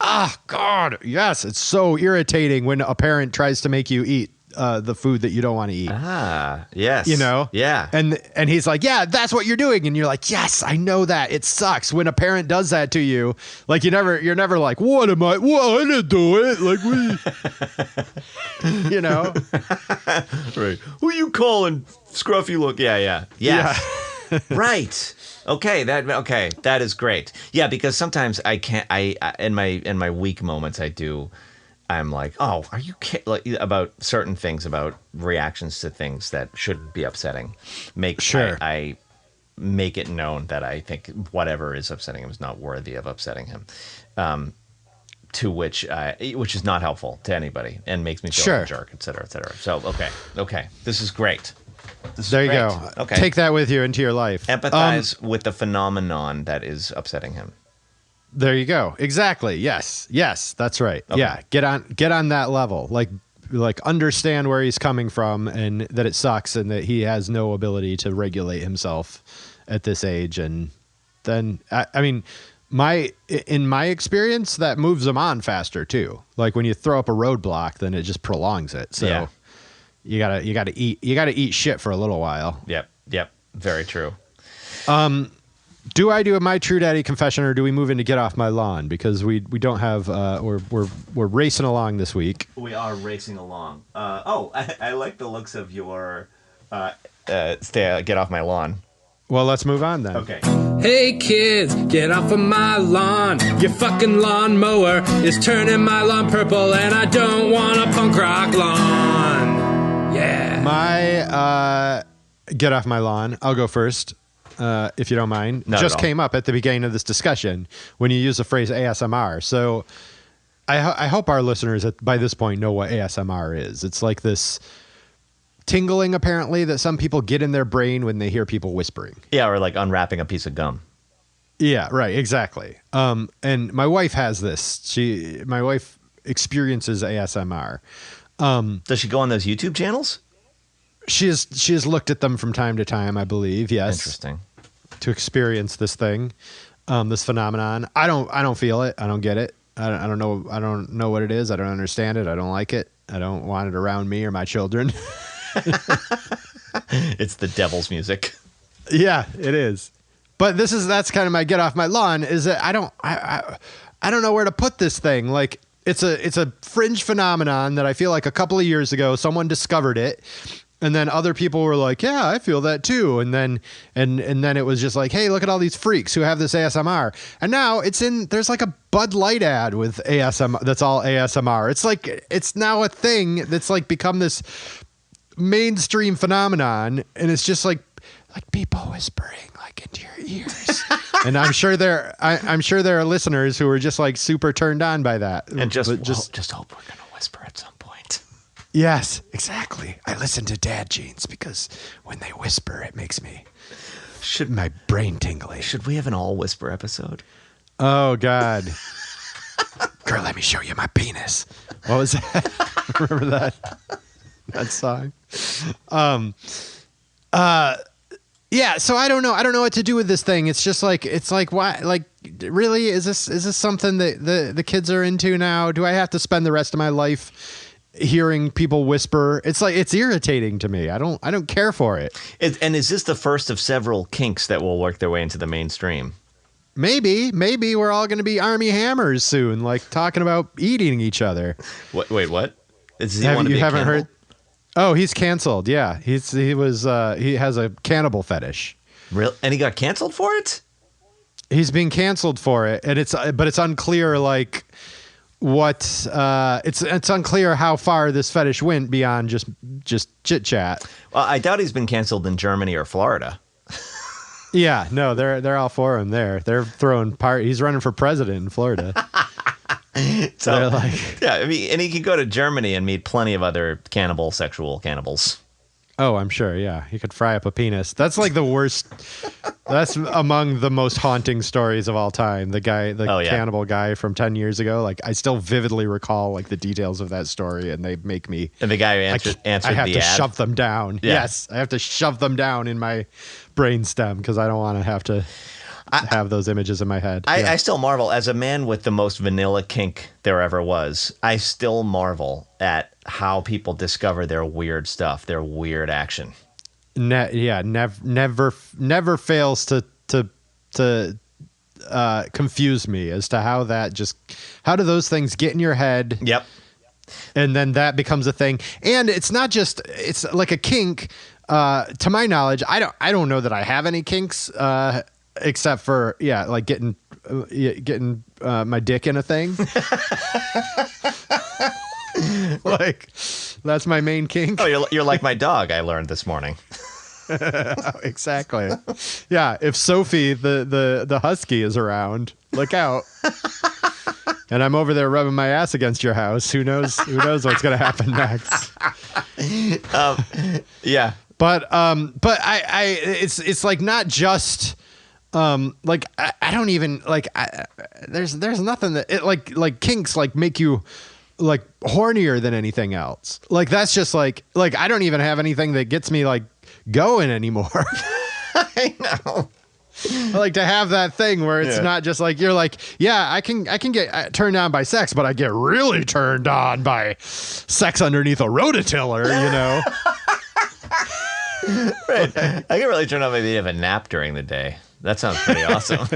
God, yes, it's so irritating when a parent tries to make you eat the food that you don't want to eat. Ah, yes. You know? Yeah. And he's like, yeah, that's what you're doing. And you're like, yes, I know that. It sucks when a parent does that to you. Like you're never like, what am I? Well, I didn't do it. Like, you know? Right. Who you calling scruffy look? Yeah. Yes. Yeah. Right. Okay. That is great. Yeah. Because sometimes I can't, in my weak moments, I'm like, oh, are you kidding? Like, about certain things, about reactions to things that shouldn't be upsetting. I make it known that I think whatever is upsetting him is not worthy of upsetting him. Which is not helpful to anybody and makes me feel like a jerk, et cetera, et cetera. So, okay. This is great. There you go. Okay. Take that with you into your life. Empathize with the phenomenon that is upsetting him. There you go. Exactly. Yes, that's right. Okay. Yeah, get on that level. Like understand where he's coming from and that it sucks and that he has no ability to regulate himself at this age. And then I mean, in my experience, that moves them on faster too. Like when you throw up a roadblock, then it just prolongs it. So you gotta eat shit for a little while. Yep. Very true. Do I do my True Daddy confession, or do we move into Get Off My Lawn? Because we don't have we're racing along this week. We are racing along. I like the looks of your Get Off My Lawn. Well, let's move on then. Okay. Hey kids, get off of my lawn. Your fucking lawnmower is turning my lawn purple, and I don't want a punk rock lawn. Yeah. My Get Off My Lawn. I'll go first. If you don't mind. Just came up at the beginning of this discussion when you use the phrase ASMR. So I hope our listeners by this point know what ASMR is. It's like this tingling, apparently, that some people get in their brain when they hear people whispering. Yeah, or like unwrapping a piece of gum. Yeah, right, exactly. And my wife has this. My wife experiences ASMR. Does she go on those YouTube channels? She has looked at them from time to time, I believe. Yes. Interesting. To experience this thing, this phenomenon. I don't feel it. I don't get it. I don't know. I don't know what it is. I don't understand it. I don't like it. I don't want it around me or my children. It's the devil's music. Yeah, it is. But that's kind of my Get Off My Lawn. Is that I don't know where to put this thing. Like it's a fringe phenomenon that I feel like a couple of years ago someone discovered it. And then other people were like, yeah, I feel that too. And then it was just like, hey, look at all these freaks who have this ASMR. And now there's like a Bud Light ad with ASMR. That's all ASMR. It's like, it's now a thing that's like become this mainstream phenomenon. And it's just like people whispering like into your ears. And I'm sure there are listeners who are just like super turned on by that. And just hope we're going to whisper at some point. Yes, exactly. I listen to Dad Jeans because when they whisper, it makes my brain tingly. Should we have an all whisper episode? Oh, God. Girl, let me show you my penis. What was that? Remember that song? Yeah, so I don't know. I don't know what to do with this thing. It's just like, why? Like, really? Is this something that the kids are into now? Do I have to spend the rest of my life hearing people whisper? It's like, it's irritating to me. I don't care for it. And is this the first of several kinks that will work their way into the mainstream? Maybe we're all going to be Army Hammers soon, like talking about eating each other. Wait, what? You haven't heard? Oh, he's canceled. Yeah, he has a cannibal fetish. Real? And he got canceled for it? He's being canceled for it, and it's unclear like what it's unclear how far this fetish went beyond just chit chat. Well, I doubt he's been canceled in Germany or Florida. Yeah, no, they're all for him there. They're throwing he's running for president in Florida. So they're like, yeah, I mean, and he could go to Germany and meet plenty of other sexual cannibals. Oh, I'm sure. Yeah, he could fry up a penis. That's like the worst. That's among the most haunting stories of all time. The cannibal guy from 10 years ago. Like, I still vividly recall like the details of that story, and they make me. And the guy who answered I have the to ad. shove them down. Yeah. Yes, I have to shove them down in my brainstem because I don't want to have to have those images in my head. I still marvel, as a man with the most vanilla kink there ever was, I still marvel at how people discover their weird stuff, their weird action. Never fails to confuse me as to how do those things get in your head? Yep. And then that becomes a thing. And it's like a kink. To my knowledge, I don't know that I have any kinks, except for like getting my dick in a thing. Like that's my main kink. Oh, you're like my dog. I learned this morning. Exactly. Yeah. If Sophie, the husky, is around, look out. And I'm over there rubbing my ass against your house. Who knows what's going to happen next? Yeah. But it's like not just like I don't even like there's nothing that it like kinks like make you like hornier than anything else. Like that's just like I don't even have anything that gets me like going anymore. I know. I like to have that thing where it's not just like you're like, I can get turned on by sex, but I get really turned on by sex underneath a rototiller, you know. Right. I get really turned on maybe have a nap during the day. That sounds pretty awesome.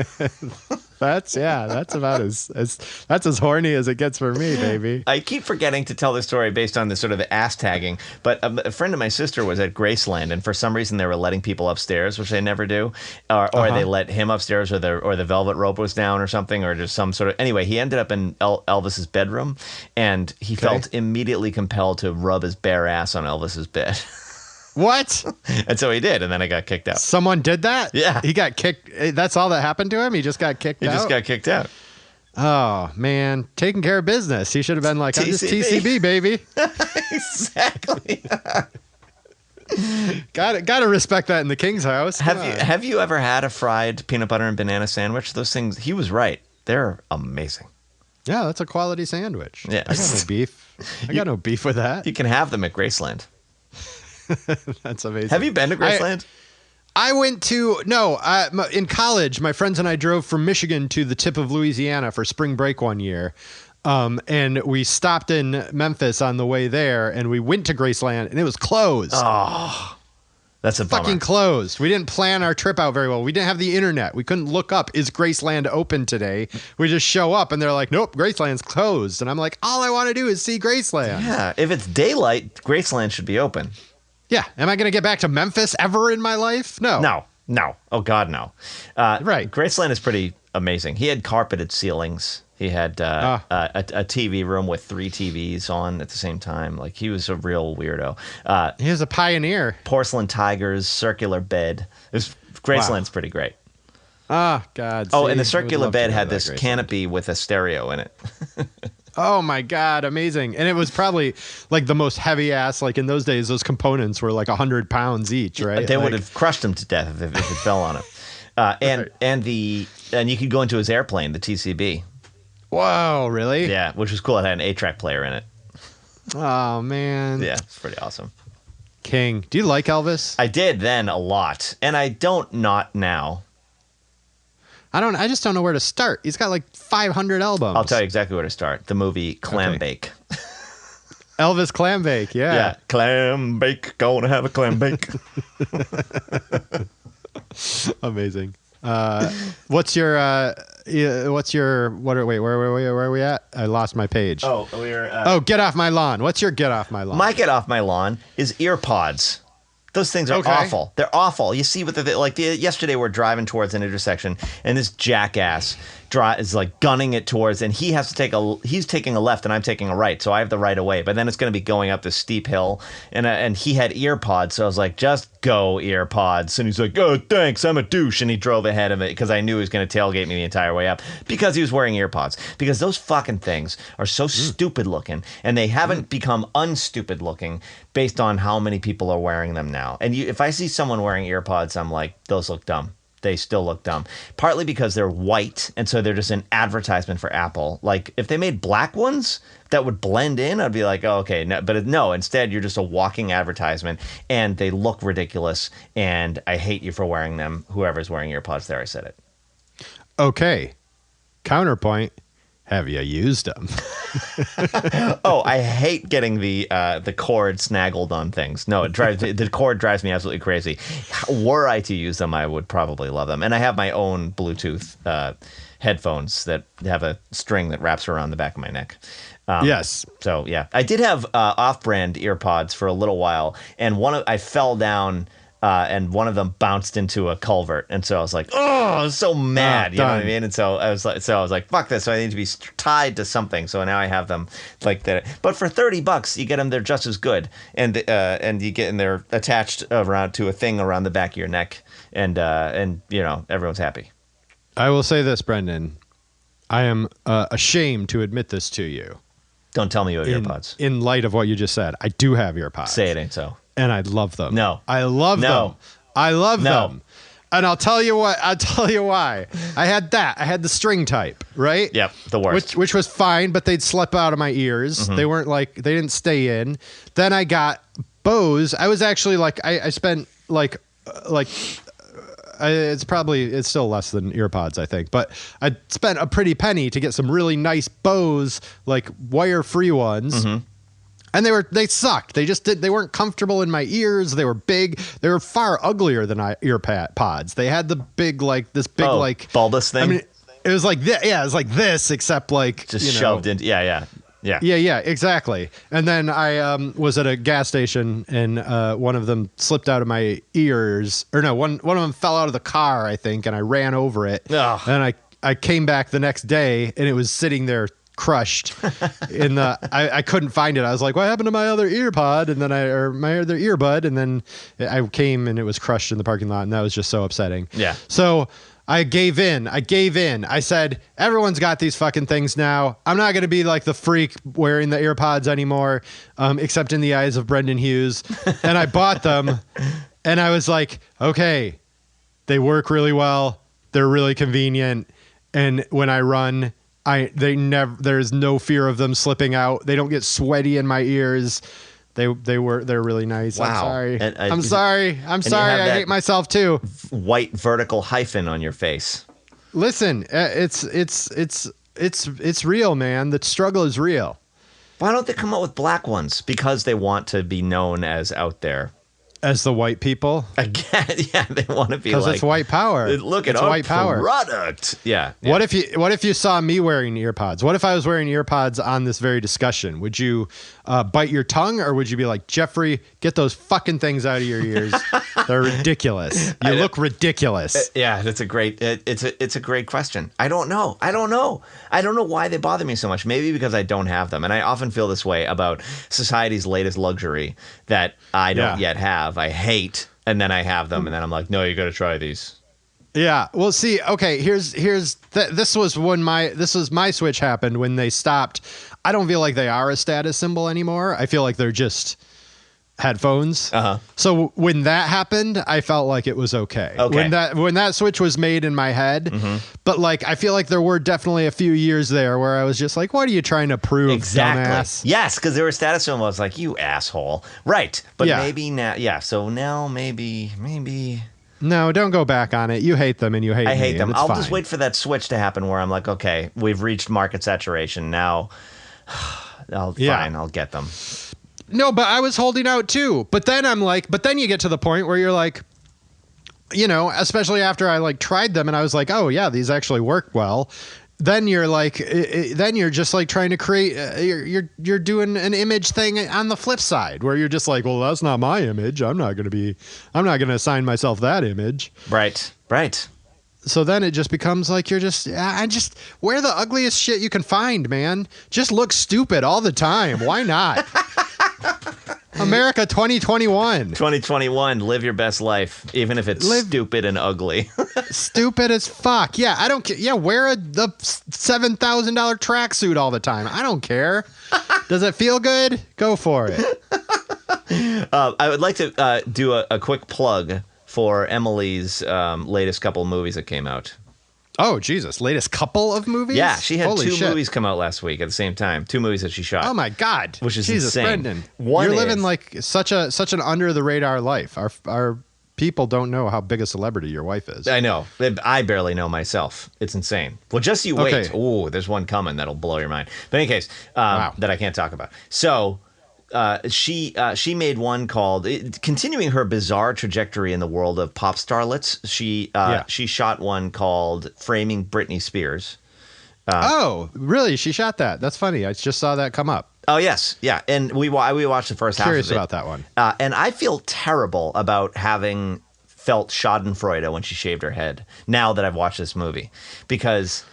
That's about that's as horny as it gets for me, baby. I keep forgetting to tell this story based on this sort of ass tagging, but a friend of my sister was at Graceland, and for some reason they were letting people upstairs, which they never do, or they let him upstairs, or the velvet rope was down or something, or just some sort of. Anyway, he ended up in Elvis's bedroom, and he felt immediately compelled to rub his bare ass on Elvis's bed. What? And so he did, and then I got kicked out. Someone did that? Yeah. He got kicked. That's all that happened to him? He just got kicked out? He just got kicked out. Oh, man. Taking care of business. He should have been like, I'm just TCB, baby. Exactly. Gotta respect that in the king's house. Have you ever had a fried peanut butter and banana sandwich? Those things, he was right. They're amazing. Yeah, that's a quality sandwich. Yeah. I got no beef. I got no beef with that. You can have them at Graceland. That's amazing. Have you been to Graceland? I went to in college. My friends and I drove from Michigan to the tip of Louisiana for spring break one year, and we stopped in Memphis on the way there, and we went to Graceland, and it was closed. Oh, that's a bummer. Fucking closed. We didn't plan our trip out very well. We didn't have the internet. We couldn't look up, is Graceland open today? We just show up, and they're like, nope, Graceland's closed. And I'm like, all I want to do is see Graceland. Yeah, if it's daylight, Graceland should be open. Yeah. Am I going to get back to Memphis ever in my life? No. No. Oh, God, no. Right. Graceland is pretty amazing. He had carpeted ceilings. He had a TV room with 3 TVs on at the same time. Like, he was a real weirdo. He was a pioneer. Porcelain tigers, circular bed. Graceland's pretty great. Oh, God. Oh, and the circular bed had this canopy with a stereo in it. Oh my God, amazing. And it was probably like the most heavy ass, like in those days, those components were like 100 pounds each, right? They would have crushed him to death if it fell on him. And you could go into his airplane, the TCB. Whoa, really? Yeah, which was cool. It had an 8-track player in it. Oh, man. Yeah, it's pretty awesome. King. Do you like Elvis? I did then a lot, and I don't not now. I just don't know where to start. He's got like 500 albums. I'll tell you exactly where to start. The movie Clam Bake. Elvis Clam Bake, yeah. Yeah, clam bake, gonna have a clam bake. Amazing. Where are we at? I lost my page. Get off my lawn. What's your get off my lawn? My get off my lawn is ear pods. Those things are awful. They're awful. You see, yesterday we're driving towards an intersection, and this jackass is like gunning it towards, and he's taking a left, and I'm taking a right, so I have the right of way. But then it's going to be going up this steep hill, and he had ear pods, so I was like, just go ear pods. And he's like, oh, thanks, I'm a douche, and he drove ahead of it because I knew he was going to tailgate me the entire way up because he was wearing ear pods. Because those fucking things are so stupid looking, and they haven't become unstupid looking based on how many people are wearing them now. And if I see someone wearing ear pods, I'm like, those look dumb. They still look dumb. Partly because they're white, and so they're just an advertisement for Apple. Like, if they made black ones that would blend in, I'd be like, oh, okay. No, but no, instead, you're just a walking advertisement, and they look ridiculous, and I hate you for wearing them. Whoever's wearing ear pods there, I said it. Okay. Counterpoint. Have you used them? Oh, I hate getting the cord snaggled on things. No, the cord drives me absolutely crazy. Were I to use them, I would probably love them. And I have my own Bluetooth headphones that have a string that wraps around the back of my neck. Yes. So yeah, I did have off-brand earpods for a little while, and I fell down. And one of them bounced into a culvert, and so I was like, "Oh, I was so mad," you know what I mean? And so I was like, "Fuck this!" So I need to be tied to something. So now I have them like that. But for $30, you get them; they're just as good, and you get and they're attached around to a thing around the back of your neck, and you know everyone's happy. I will say this, Brendan. I am ashamed to admit this to you. Don't tell me you have earpods. In light of what you just said, I do have earpods. Say it ain't so. And I love them. No. I love them. I love them. And I'll tell you what. I'll tell you why. I had that. I had the string type, right? Yep, the worst. Which was fine, but they'd slip out of my ears. Mm-hmm. They weren't like, they didn't stay in. Then I got Bose. I was actually like, I spent it's still less than earpods, I think, but I spent a pretty penny to get some really nice Bose, like wire-free ones. Mm-hmm. And they sucked. They weren't comfortable in my ears. They were big. They were far uglier than earpods. They had the big, like, this big, like bulbous thing. I mean, it was like this. Yeah, it was like this, except like just shoved into. Yeah, exactly. And then I was at a gas station, and one of them slipped out of my ears, or no, one of them fell out of the car, I think, and I ran over it. Ugh. And I came back the next day, and it was sitting there crushed in the I couldn't find it. I was like, what happened to my other earpod? And then my other earbud, and then I came and it was crushed in the parking lot, and that was just so upsetting. Yeah. So I gave in. I said, everyone's got these fucking things now. I'm not going to be like the freak wearing the earpods anymore, except in the eyes of Brendan Hughes. And I bought them, and I was like, okay, they work really well. They're really convenient. And when I run, there's no fear of them slipping out. They don't get sweaty in my ears. They're really nice. Wow. I'm sorry. I'm sorry. I hate myself too. White vertical hyphen on your face. Listen, it's real, man. The struggle is real. Why don't they come up with black ones? Because they want to be known as out there. As the white people? Again, yeah, they want to be like... Because it's white power. Look at it's our white power. Product. Yeah. What if you saw me wearing earpods? What if I was wearing earpods on this very discussion? Would you bite your tongue, or would you be like, Jeffrey, get those fucking things out of your ears? They're ridiculous. You look ridiculous. Yeah, that's a great... It's a great question. I don't know why they bother me so much. Maybe because I don't have them. And I often feel this way about society's latest luxury that I don't yet have. I hate, and then I have them, and then I'm like, no, you got to try these. Yeah. Well, see, okay, this was my switch happened when they stopped. I don't feel like they are a status symbol anymore. I feel like they're just headphones. Uh-huh. So when that happened, I felt like it was okay. When that switch was made in my head, but like I feel like there were definitely a few years there where I was just like, what are you trying to prove? Exactly. Dumbass? Yes, because there were status symbols. I was like, you asshole. Right. But maybe now. Yeah. So now maybe. No, don't go back on it. You hate them, and you hate me. I hate them. I'll fine. just wait for that switch to happen where I'm like, okay, we've reached market saturation now. Fine, I'll get them. No, but I was holding out too. But then you get to the point where you're like, you know, especially after I like tried them and I was like, oh yeah, these actually work well. Then you're like, then you're just like trying to create, you're doing an image thing on the flip side where you're just like, well, that's not my image. I'm not going to assign myself that image. Right. So then it just becomes like I just wear the ugliest shit you can find, man. Just look stupid all the time. Why not? America 2021. 2021, live your best life, even if it's stupid and ugly. Stupid as fuck. Yeah, I don't care. Yeah, wear the $7,000 tracksuit all the time. I don't care. Does it feel good? Go for it. I would like to do a quick plug for Emily's latest couple of movies that came out. Oh, Jesus. Latest couple of movies? Yeah, she had two movies come out last week at the same time. 2 movies that she shot. Oh, my God. Which is Jesus, insane. Brendan. You're living like such an under-the-radar life. Our people don't know how big a celebrity your wife is. I know. I barely know myself. It's insane. Well, just you wait. Okay. Ooh, there's one coming that'll blow your mind. But in any case, Wow. that I can't talk about. So she made one called, continuing her bizarre trajectory in the world of pop starlets. She shot one called "Framing Britney Spears." Oh, really? She shot that? That's funny. I just saw that come up. Oh yes, yeah, and we watched the first half of it. Curious about that one. And I feel terrible about having felt Schadenfreude when she shaved her head. Now that I've watched this movie, because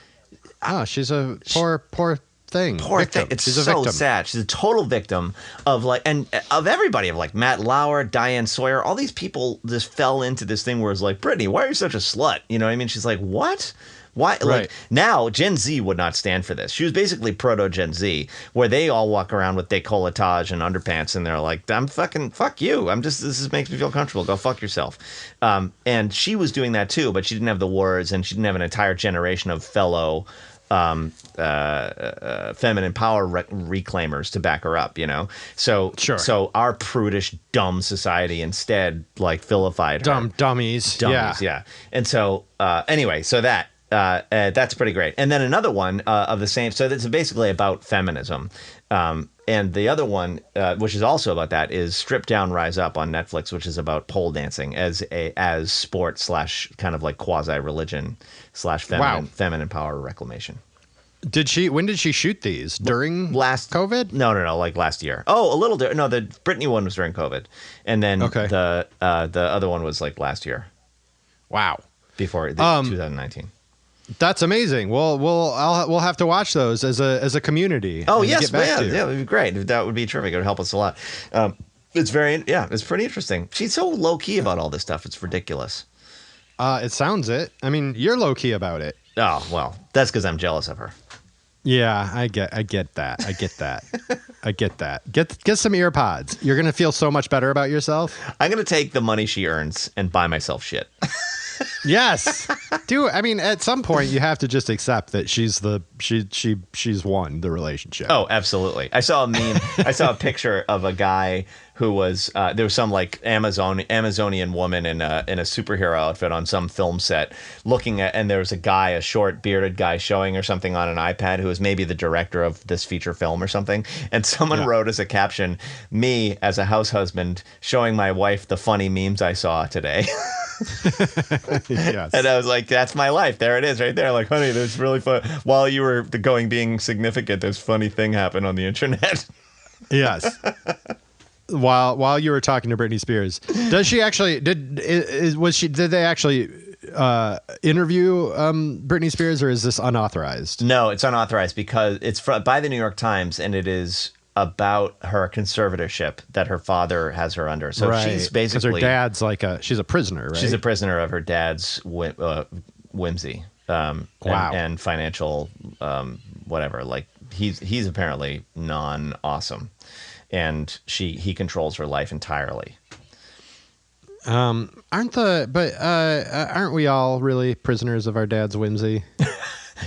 she's a poor thing. Poor victim. thing. It's She's a so victim. sad. She's a total victim of of everybody, of like Matt Lauer, Diane Sawyer. All these people just fell into this thing where it's like, Brittany, why are you such a slut? You know what I mean? She's like, what? Why? Right. Like now, Gen Z would not stand for this. She was basically proto Gen Z, where they all walk around with décolletage and underpants, and they're like, "I'm fucking fuck you. This makes me feel comfortable. Go fuck yourself." And she was doing that too, but she didn't have the words, and she didn't have an entire generation of fellow feminine power reclaimers to back her up. You know, so Sure. So our prudish, dumb society instead like vilified her. Dummies. Yeah. And so anyway, so that's pretty great. And then another one of the same. So that's basically about feminism. And the other one, which is also about that, is Strip Down, Rise Up on Netflix, which is about pole dancing as sport / kind of like quasi religion / feminine power reclamation. When did she shoot these? During COVID? No, like last year. Oh, a little. No, the Britney one was during COVID, and then the other one was like last year. Wow. Before 2019. That's amazing. Well, we'll have to watch those as a community. Oh yes, yeah, it would be great. That would be terrific. It would help us a lot. It's pretty interesting. She's so low key about all this stuff. It's ridiculous. It sounds it. I mean, you're low key about it. Oh well, that's because I'm jealous of her. Yeah, I get that. I get that. Get some ear pods. You're gonna feel so much better about yourself. I'm gonna take the money she earns and buy myself shit. Yes, dude. I mean, at some point you have to just accept that she's won the relationship. Oh, absolutely. I saw a meme. I saw a picture of a guy who was there was some like Amazonian woman in a superhero outfit on some film set looking at, and there was a short bearded guy showing her something on an iPad who was maybe the director of this feature film or something, and someone wrote as a caption, "Me as a house husband showing my wife the funny memes I saw today." Yes. And I was like, that's my life. There it is right there. Like, honey, there's really fun. While you were being significant, this funny thing happened on the internet. Yes. While you were talking to Britney Spears, does she actually did they actually interview Britney Spears, or is this unauthorized? No, it's unauthorized because it's by the New York Times, and it is about her conservatorship that her father has her under. So she's basically, because her dad's she's a prisoner, right? She's a prisoner of her dad's whimsy and financial whatever. Like he's apparently non-awesome, and he controls her life entirely. Aren't we all really prisoners of our dad's whimsy?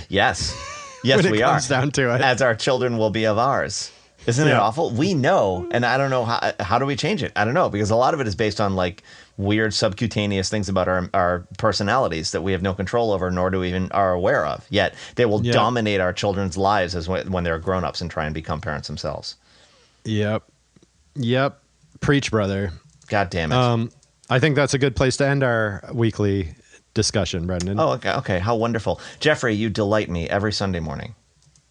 Yes, when we it are. Comes down to it, as our children will be of ours. Isn't it awful? We know, and I don't know how do we change it? I don't know, because a lot of it is based on like weird subcutaneous things about our personalities that we have no control over, nor do we even are aware of. Yet they will dominate our children's lives as when they're grown-ups and try and become parents themselves. Yep. Preach, brother. God damn it. I think that's a good place to end our weekly discussion, Brendan. Oh, okay. How wonderful. Jeffrey, you delight me every Sunday morning.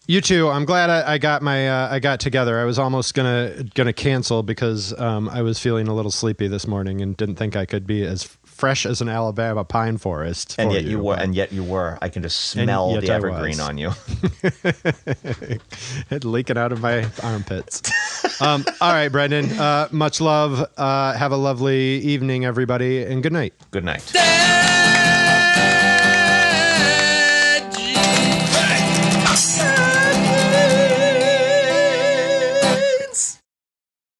You too. I'm glad I got I got together. I was almost gonna cancel because I was feeling a little sleepy this morning and didn't think I could be as fresh as an Alabama pine forest. And yet you were. I can just smell the evergreen on you. It leaking out of my armpits. All right, Brendan. Much love. Have a lovely evening, everybody, and good night. Good night.